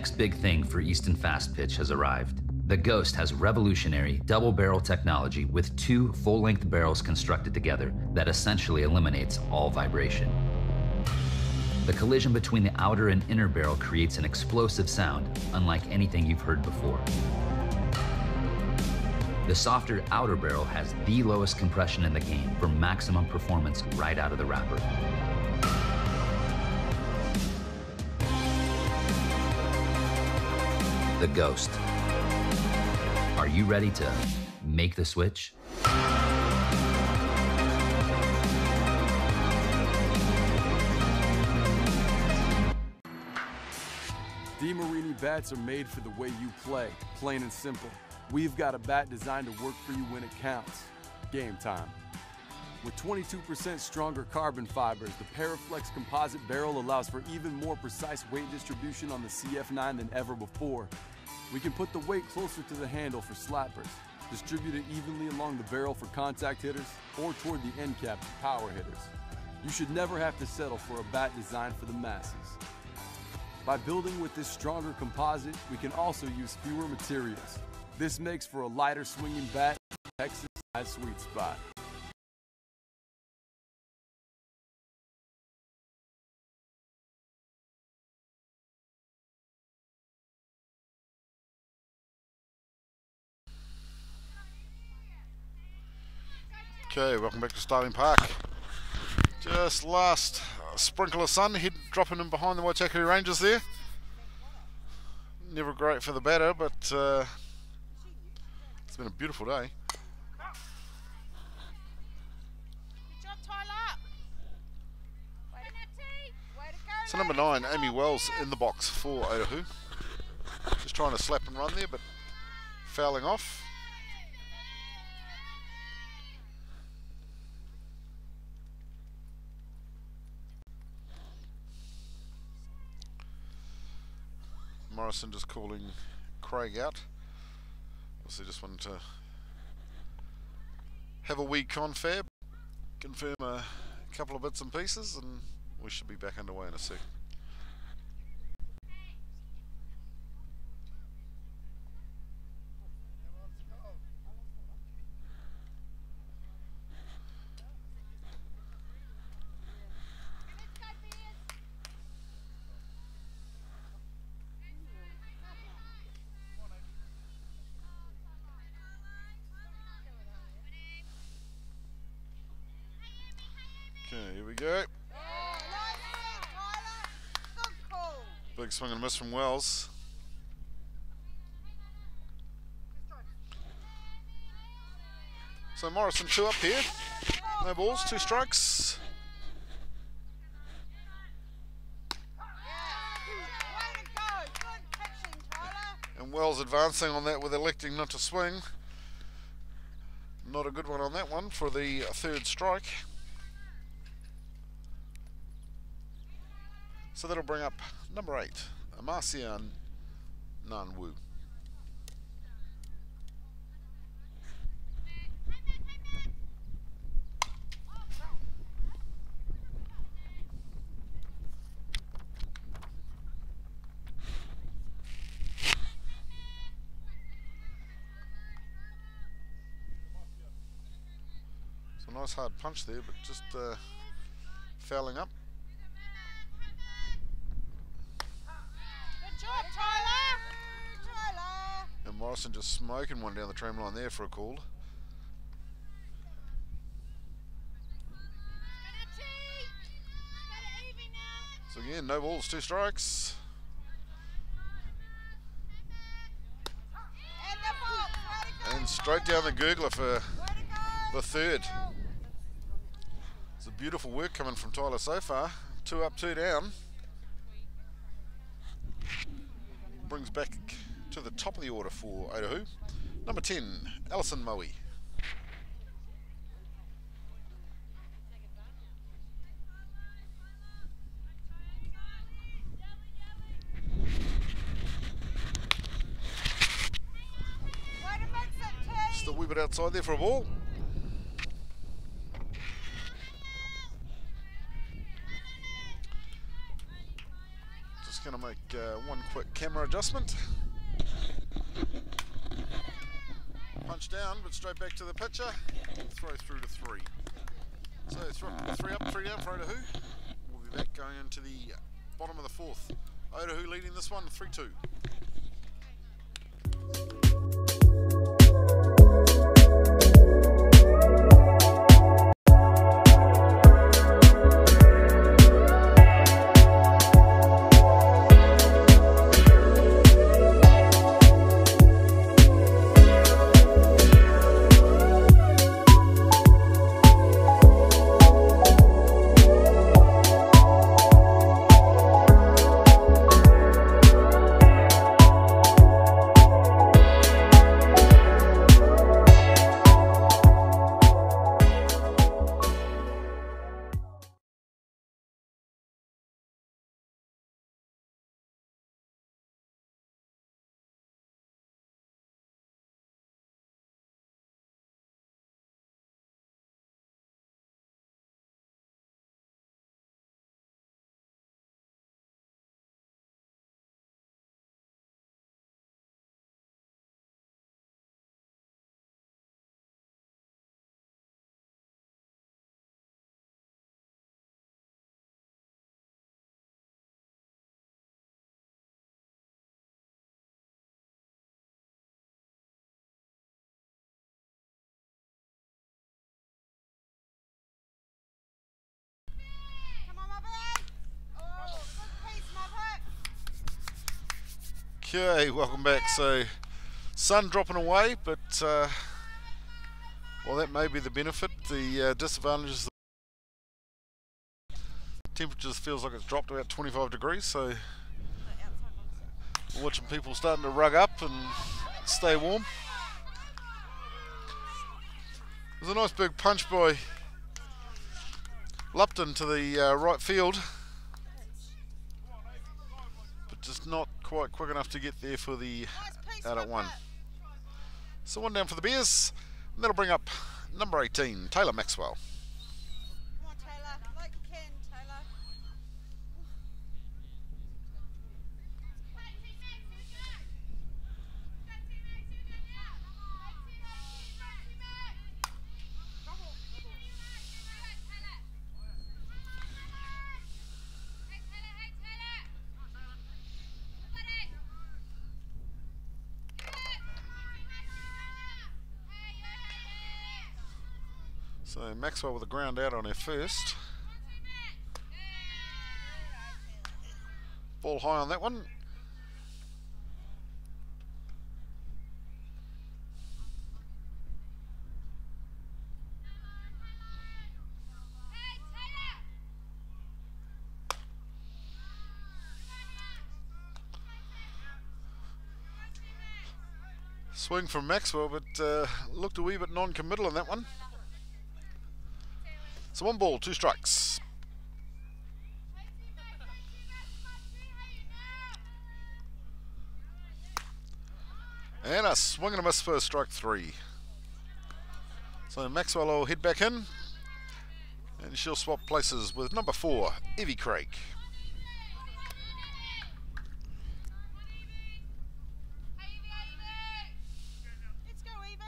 next big thing for Easton Fast Pitch has arrived. The Ghost has revolutionary double-barrel technology with two full-length barrels constructed together that essentially eliminates all vibration. The collision between the outer and inner barrel creates an explosive sound unlike anything you've heard before. The softer outer barrel has the lowest compression in the game for maximum performance right out of the wrapper. The Ghost. Are you ready to make the switch? Diamind bats are made for the way you play, plain and simple. We've got a bat designed to work for you when it counts. Game time. With 22% stronger carbon fibers, the Paraflex composite barrel allows for even more precise weight distribution on the CF9 than ever before. We can put the weight closer to the handle for slappers, distribute it evenly along the barrel for contact hitters, or toward the end cap for power hitters. You should never have to settle for a bat designed for the masses. By building with this stronger composite, we can also use fewer materials. This makes for a lighter swinging bat, Texas size sweet spot. Okay, welcome back to Starling Park. Just last sprinkle of sun, dropping in behind the Waitakere Rangers there. Never great for the batter, but it's been a beautiful day. Good job, Tyler. Way to go, So number 9, Amy Wells in the box for Otahuhu. Just trying to slap and run there, but fouling off. Morrison just calling Craig out. Obviously just wanted to have a wee confab, confirm a couple of bits and pieces, and we should be back underway in a sec. Okay, here we go. Big swing and miss from Wells. So Morrison 2 up here. No balls, 2 strikes. And Wells advancing on that with electing not to swing. Not a good one on that one for the 3rd strike. So that'll bring up number 8, Amarcia Nanwu. So nice hard punch there, but just fouling up. And Morrison just smoking one down the tram line there for a call. So again, no balls, 2 strikes. And straight down the gurgler for the 3rd. It's a beautiful work coming from Tyler so far. 2 up, 2 down. Brings back to the top of the order for Otahuhu. Number 10, Alison Moe. Just a wee bit outside there for a ball. Just going to make one quick camera adjustment. Punch down, but straight back to the pitcher. Throw through to 3. So 3 up, 3 down for Otahuhu. We'll be back going into the bottom of the 4th. Otahuhu leading this one 3-2. Okay, welcome back. So, sun dropping away, but well, that may be the benefit. The disadvantage is the temperatures feels like it's dropped about 25 degrees. So, we're watching people starting to rug up and stay warm. There's a nice big punch by Lupton to the right field, but just not quite quick enough to get there for the out at 1. So 1 down for the Bears, and that'll bring up number 18, Taylor Maxwell. Come on, Taylor. Like you can, Taylor. So Maxwell with a ground out on her first. Ball high on that one. Swing from Maxwell, but looked a wee bit non-committal on that one. So 1 ball, 2 strikes. And a swing and a miss for strike 3. So Maxwell will head back in, and she'll swap places with number 4, Evie Craig. Let's go, Evie.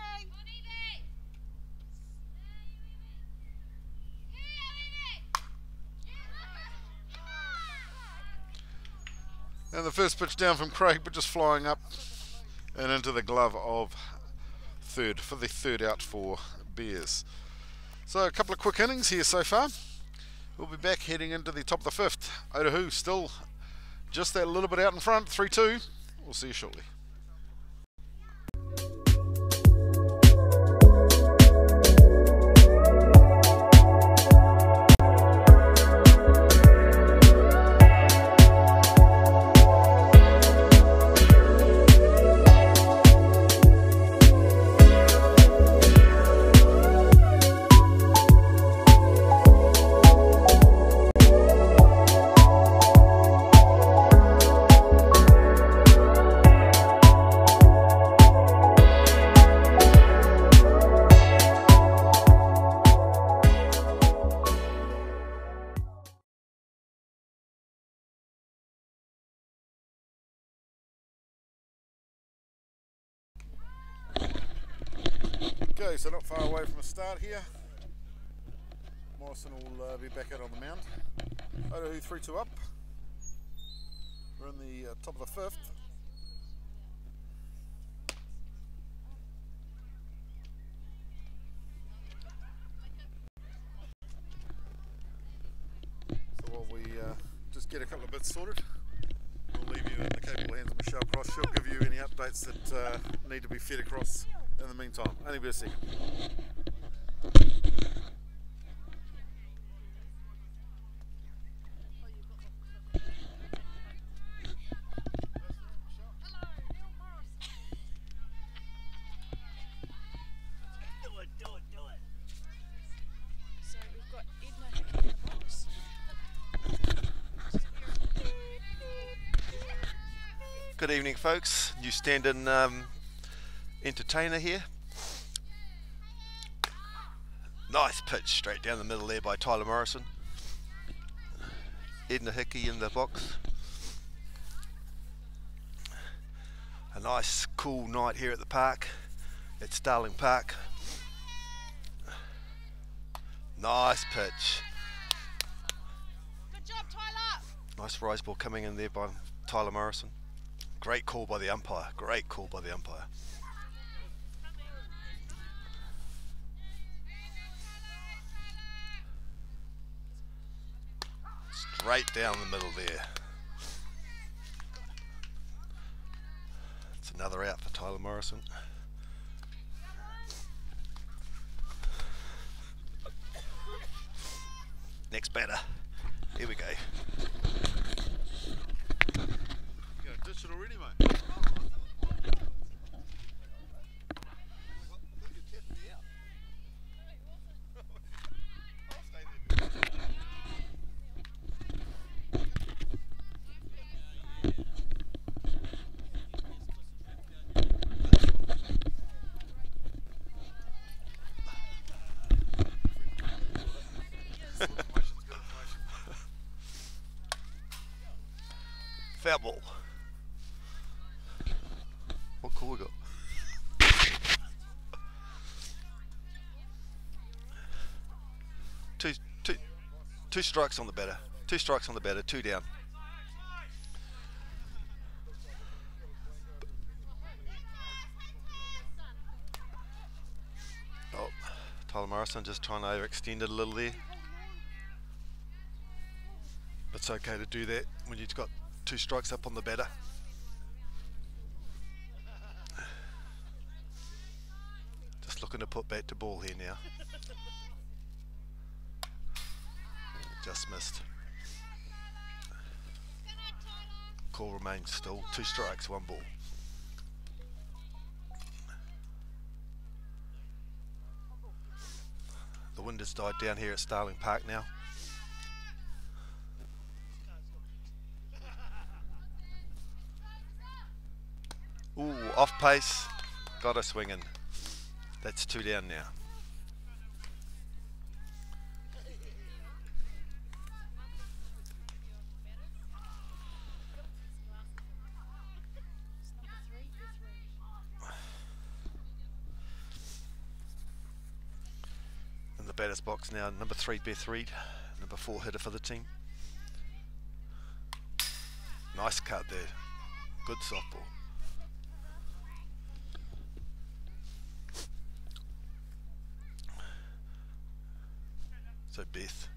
And the first pitch down from Craig, but just flying up and into the glove of third for the 3rd out for Bears. So a couple of quick innings here so far. We'll be back heading into the top of the 5th. Otahuhu still just that little bit out in front, 3-2. We'll see you shortly. Okay, so not far away from the start here. Morrison will be back out on the mound. Otahuhu 3-2 up. We're in the top of the 5th. So while we just get a couple of bits sorted, we'll leave you in the capable hands of Michelle Cross. She'll give you any updates that need to be fed across in the meantime. Only be a second. Good evening, folks. New stand-in entertainer here. Nice pitch straight down the middle there by Tyler Morrison. Edna Hickey in the box. A nice cool night here at the park, at Starling Park. Nice pitch. Good job, Tyler. Nice rise ball coming in there by Tyler Morrison. Great call by the umpire. Great call by the umpire. Straight down the middle there. It's another out for Tyler Morrison. Next batter. Here we go. Ditch it already, mate. Foul ball. What call we got? Two strikes on the batter. 2 strikes on the batter. 2 down. Oh, Tyler Morrison just trying to overextend it a little there. It's okay to do that when you've got 2 strikes up on the batter. Just looking to put bat to ball here now. Just missed. Call remains still 2 strikes, 1 ball. The wind has died down here at Starling Park now. Ooh, off pace, got a swing in. That's 2 down now. In the batter's box now, number 3 Beth Reed, number 4 hitter for the team. Nice cut there, good softball. So Beth,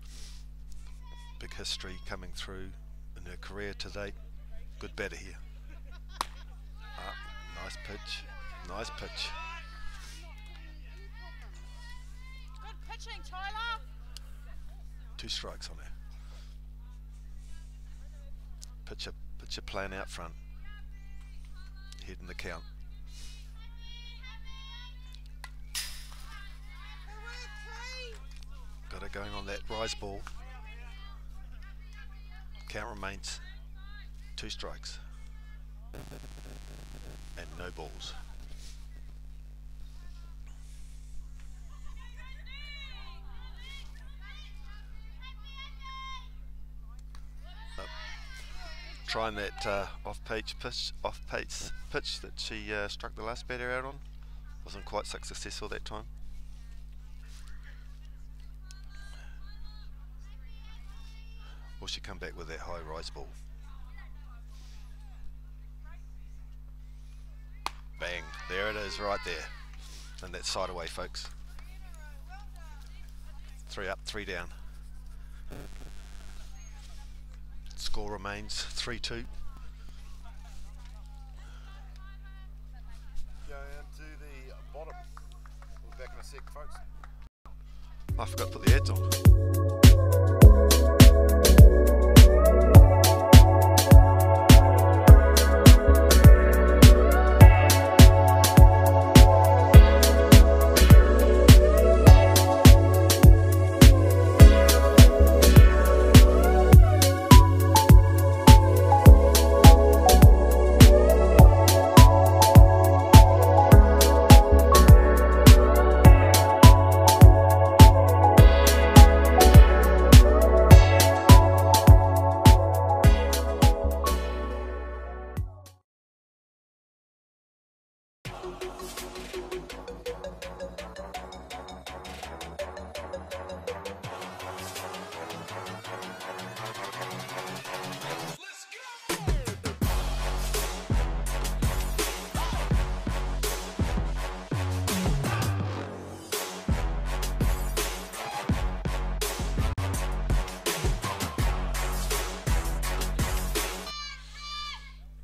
big history coming through in her career to date. Good batter here. Nice pitch, nice pitch. Good pitching, Tyler. 2 strikes on her. Pitcher playing out front. Heading the count. Got it going on that rise ball. Count remains 2 strikes and no balls. Trying that off-pace pitch that she struck the last batter out on. Wasn't quite successful that time. Will she come back with that high rise ball? Bang, there it is right there. And that's side away, folks. 3 up, 3 down. Score remains 3-2. Going to the bottom. We'll be back in a sec, folks. I forgot to put the ads on.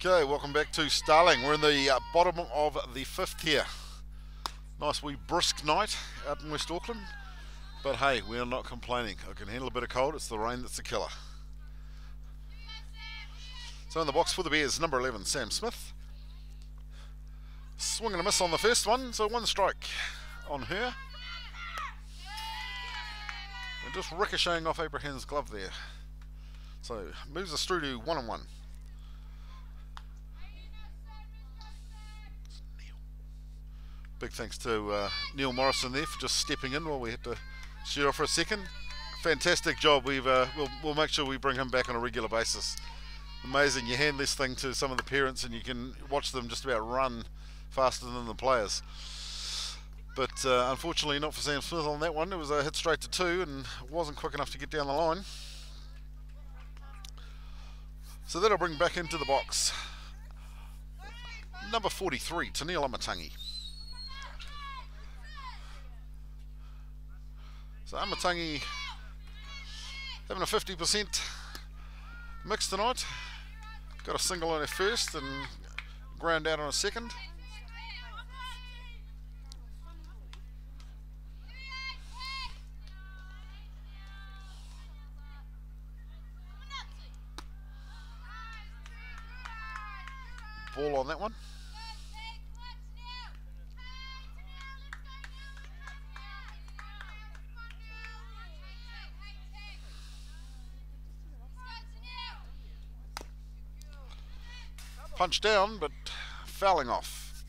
Okay, welcome back to Starling. We're in the bottom of the 5th here. Nice wee brisk night out in West Auckland. But hey, we are not complaining. I can handle a bit of cold. It's the rain that's the killer. So in the box for the Bears, number 11, Sam Smith. Swing and a miss on the first one, so 1 strike on her. And just ricocheting off Abraham's glove there. So moves us through to 1-1. Big thanks to Neil Morrison there for just stepping in while we had to shoot off for a second. Fantastic job. We'll make sure we bring him back on a regular basis. Amazing. You hand this thing to some of the parents and you can watch them just about run faster than the players. But unfortunately not for Sam Smith on that one. It was a hit straight to 2 and wasn't quick enough to get down the line. So that'll bring back into the box number 43, Taniela Amatangi. So Amatangi having a 50% mix tonight. Got a single on her first and ground out on a second. Ball on that one. Punch down, but fouling off.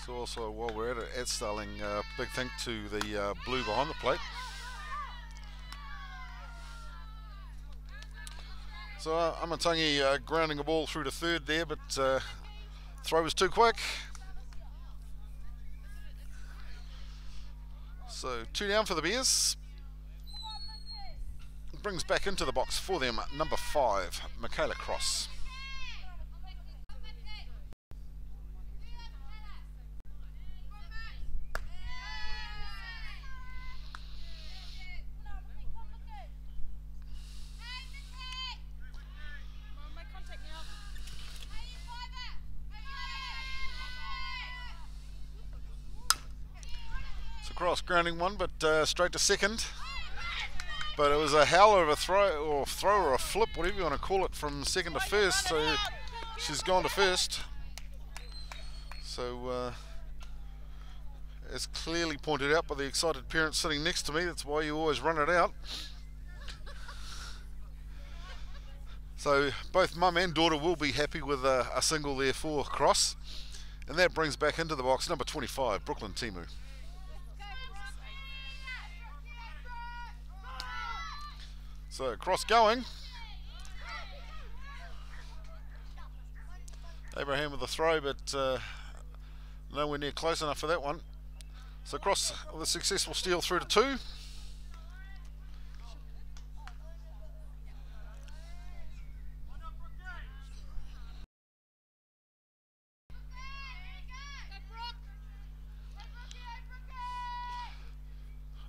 So also, while we're at it, at Starling, big thank to the blue behind the plate. So Amatangi grounding a ball through to third there, but throw was too quick. So 2 down for the Bears. Brings back into the box for them number 5, Michaela Cross. Cross grounding one, but straight to second. But it was a howler of a throw or a flip, whatever you want to call it, from second to first. So she's gone to first. So as clearly pointed out by the excited parent sitting next to me, that's why you always run it out. So both mum and daughter will be happy with a single there for Cross. And that brings back into the box number 25, Brooklyn Timu. So Cross going. Abraham with the throw, but nowhere near close enough for that one. So Cross with a successful steal through to 2.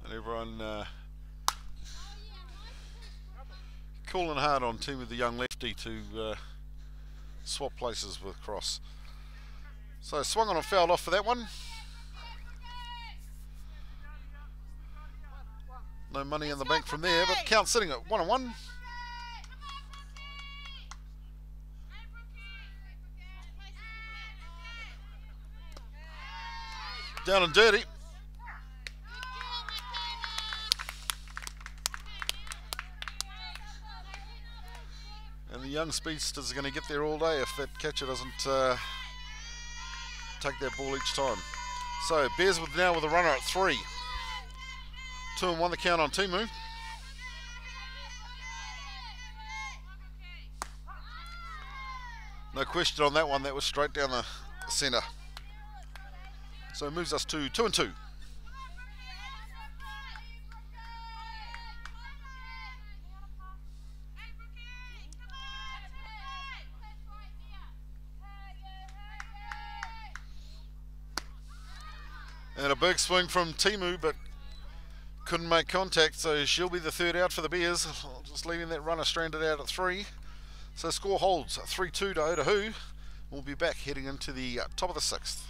And everyone calling hard on team with the young lefty to swap places with Cross. So swung on and fouled off for that one. No money in the bank from there, but count sitting at 1-1. Down and dirty. And the young speedsters are going to get there all day if that catcher doesn't take that ball each time. So Bears now with a runner at 3. 2-1 the count on Timu. No question on that one, that was straight down the centre. So it moves us to 2-2. And a big swing from Timu, but couldn't make contact, so she'll be the third out for the Bears, just leaving that runner stranded out at 3. So score holds 3-2 to Otahuhu. We'll be back heading into the top of the 6th.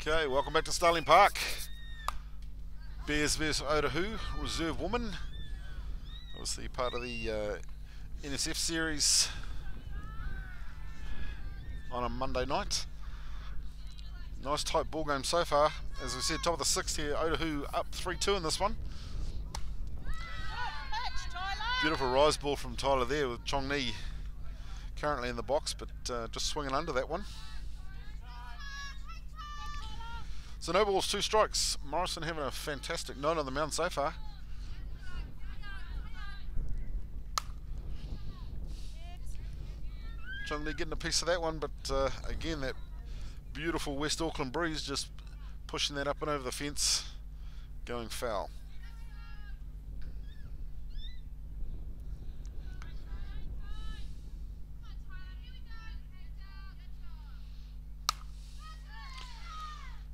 Okay, welcome back to Starling Park. Bears vs Otahuhu, reserve woman. Obviously part of the NSF series on a Monday night. Nice tight ball game so far. As we said, top of the 6th here, Otahuhu up 3-2 in this one. Beautiful rise ball from Tyler there with Chong Ni currently in the box, but just swinging under that one. So no balls, 2 strikes. Morrison having a fantastic night on the mound so far. Chong Ni getting a piece of that one, but again that beautiful West Auckland breeze just pushing that up and over the fence, going foul.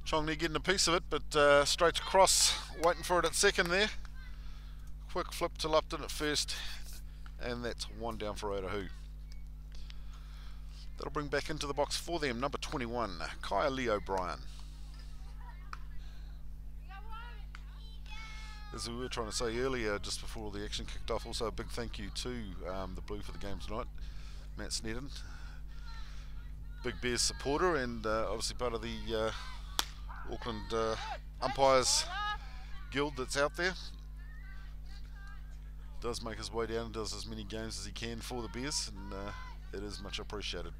Chong Ni getting a piece of it, but straight across, waiting for it at second there. Quick flip to Lupton at first, and that's 1 down for Otahuhu. That'll bring back into the box for them, number 21, Kaya Lee O'Brien. As we were trying to say earlier, just before the action kicked off, also a big thank you to the Blue for the game tonight, Matt Sneddon. Big Bears supporter and obviously part of the Auckland Umpires Guild that's out there. Does make his way down and does as many games as he can for the Bears, and it is much appreciated.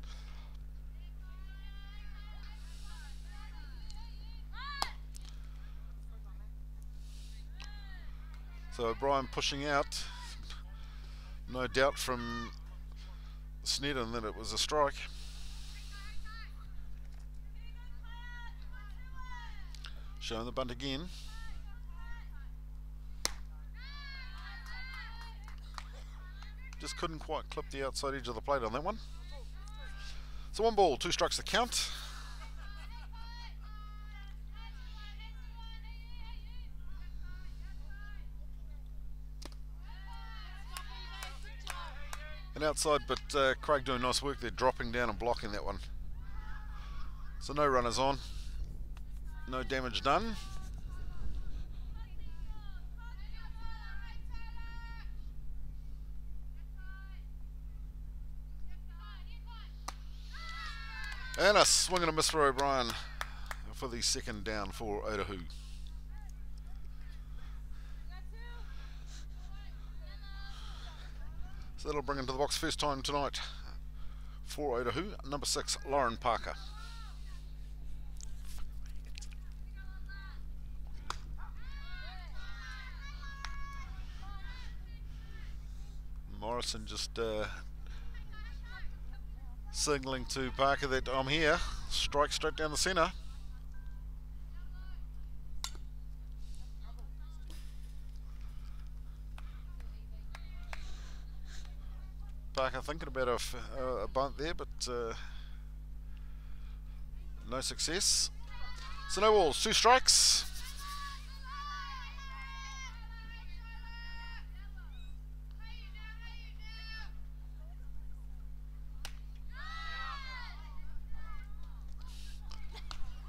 So O'Brien pushing out, no doubt from Sneddon that it was a strike. Showing the bunt again. just couldn't quite clip the outside edge of the plate on that one. So 1 ball, 2 strikes to count. And outside, but Craig doing nice work there, dropping down and blocking that one. So no runners on, no damage done. And a swing and a miss for O'Brien for the second down for Otahuhu. So that'll bring into the box first time tonight for Otahuhu, number 6, Lauren Parker. Morrison just signalling to Parker that I'm here. Strike straight down the centre. Parker thinking about a bunt there, but no success. So no balls, 2 strikes.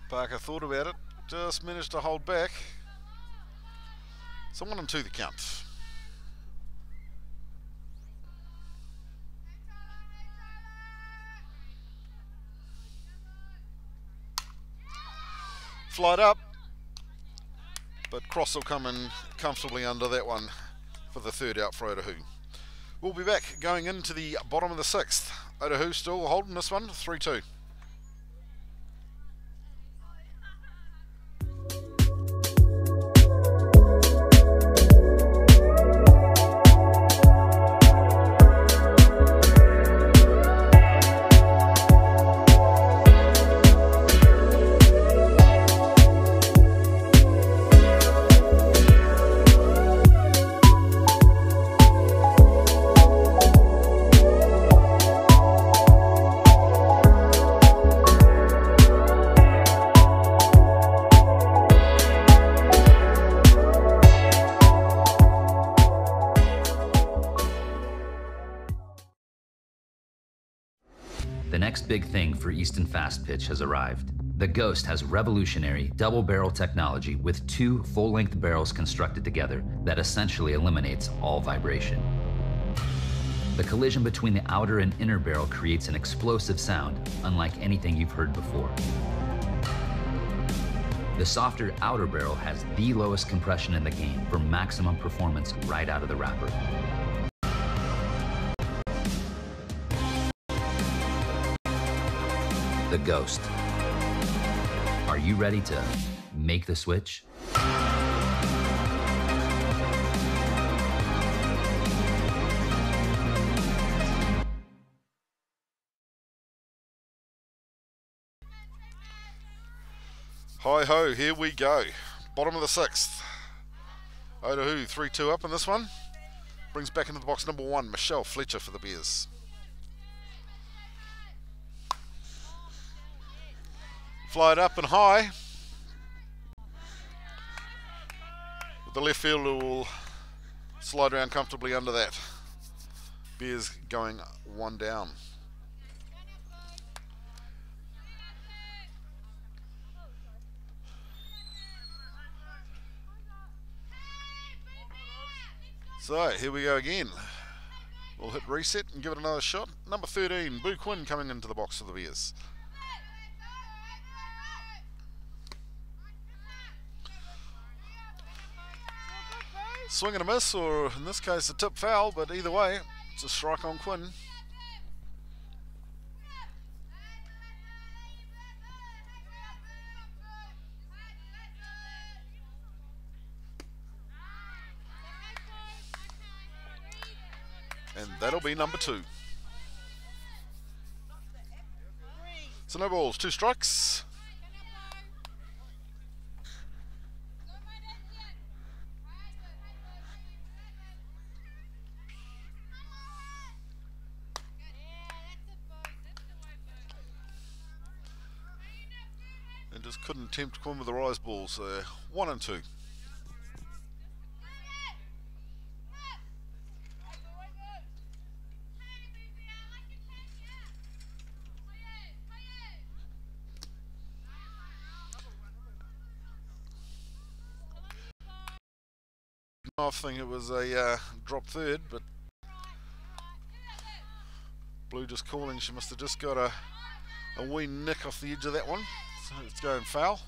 Parker thought about it, just managed to hold back. So 1 and 2 the count. Flight up, but Cross will come in comfortably under that one for the 3rd out for Otahuhu. We'll be back going into the bottom of the 6th. Otahuhu still holding this one, 3-2. The next big thing for Easton Fast Pitch has arrived. The Ghost has revolutionary double barrel technology with 2 full-length barrels constructed together that essentially eliminates all vibration. The collision between the outer and inner barrel creates an explosive sound unlike anything you've heard before. The softer outer barrel has the lowest compression in the game for maximum performance right out of the wrapper. The Ghost. Are you ready to make the switch? Hi ho, here we go. Bottom of the 6th. Otahuhu 3-2 up in this one. Brings back into the box number 1, Michelle Fletcher for the Bears. Flied up and high. The left fielder will slide around comfortably under that. Bears going 1 down. So here we go again. We'll hit reset and give it another shot. Number 13, Boo Quinn coming into the box for the Bears. Swing and a miss, or in this case a tip foul, but either way, it's a strike on Quinn. And that'll be number 2. So no balls, 2 strikes. just couldn't tempt Quinn with the rise balls. 1 and 2. I think it was a drop third, but Blue just calling. She must have just got a wee nick off the edge of that one, so it's going foul.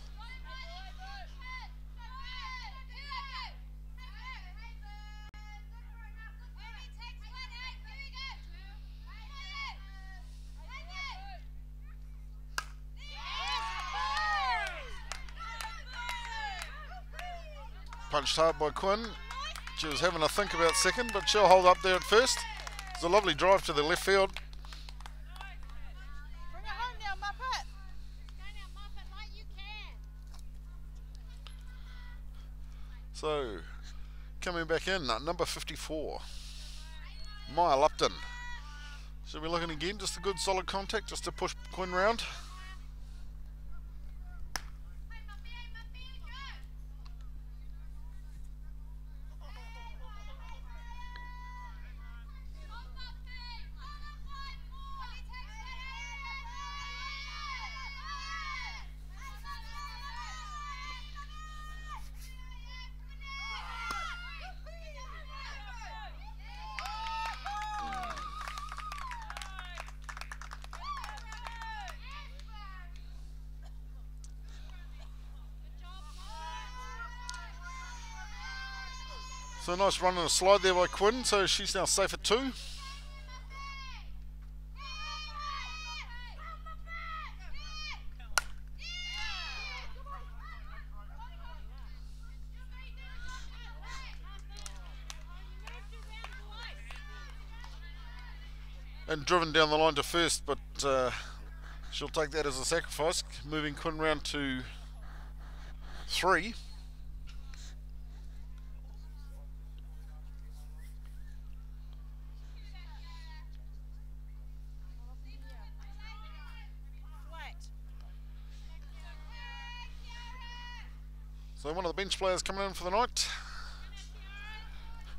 Punched hard by Quinn. She was having a think about second, but she'll hold up there at first. It's a lovely drive to the left field. Bring it home now, Muppet. Go now, Muppet, like you can. So, coming back in, number 54, Maya Lupton. She'll be looking again, just a good solid contact, just to push Quinn round. So nice run and a slide there by Quinn, so she's now safe at 2. And driven down the line to first, but she'll take that as a sacrifice, moving Quinn round to 3. So one of the bench players coming in for the night,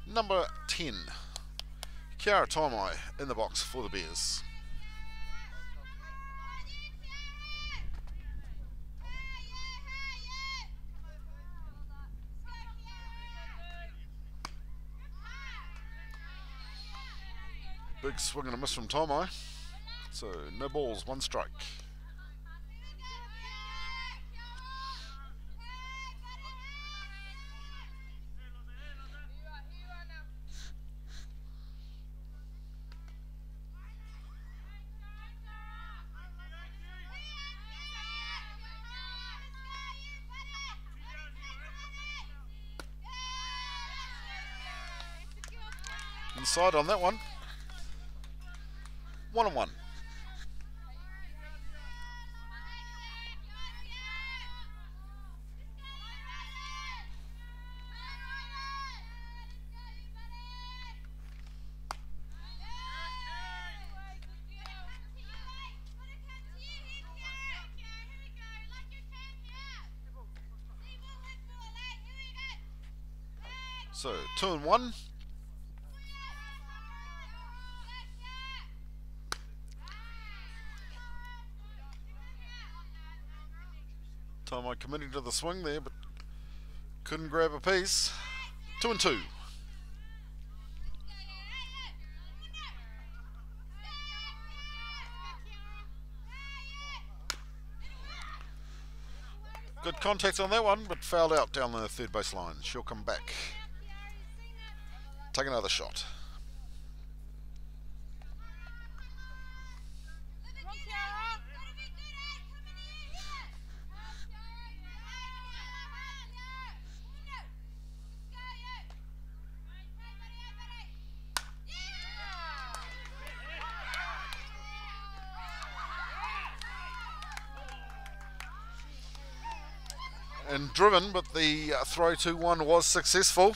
number 10, Kiara Taimai in the box for the Bears. Big swing and a miss from Taimai, so no balls, 1 strike. Inside on that one. 1 and 1. So 2 and 1. Taimai committing to the swing there, but couldn't grab a piece. 2 and 2. Good contact on that one, but fouled out down the third base line. She'll come back. Take another shot. And driven, but the throw 2-1 was successful,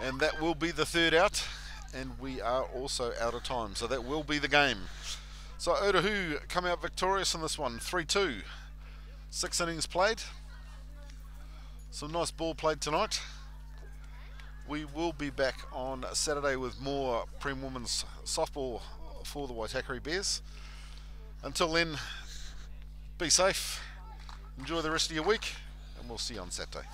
and that will be the 3rd out, and we are also out of time, so that will be the game. So Otahuhu come out victorious in this one, 3-2. 6 innings played. Some nice ball played tonight. We will be back on Saturday with more Prem Women's softball for the Waitakere Bears. Until then, be safe, enjoy the rest of your week, and we'll see you on Saturday.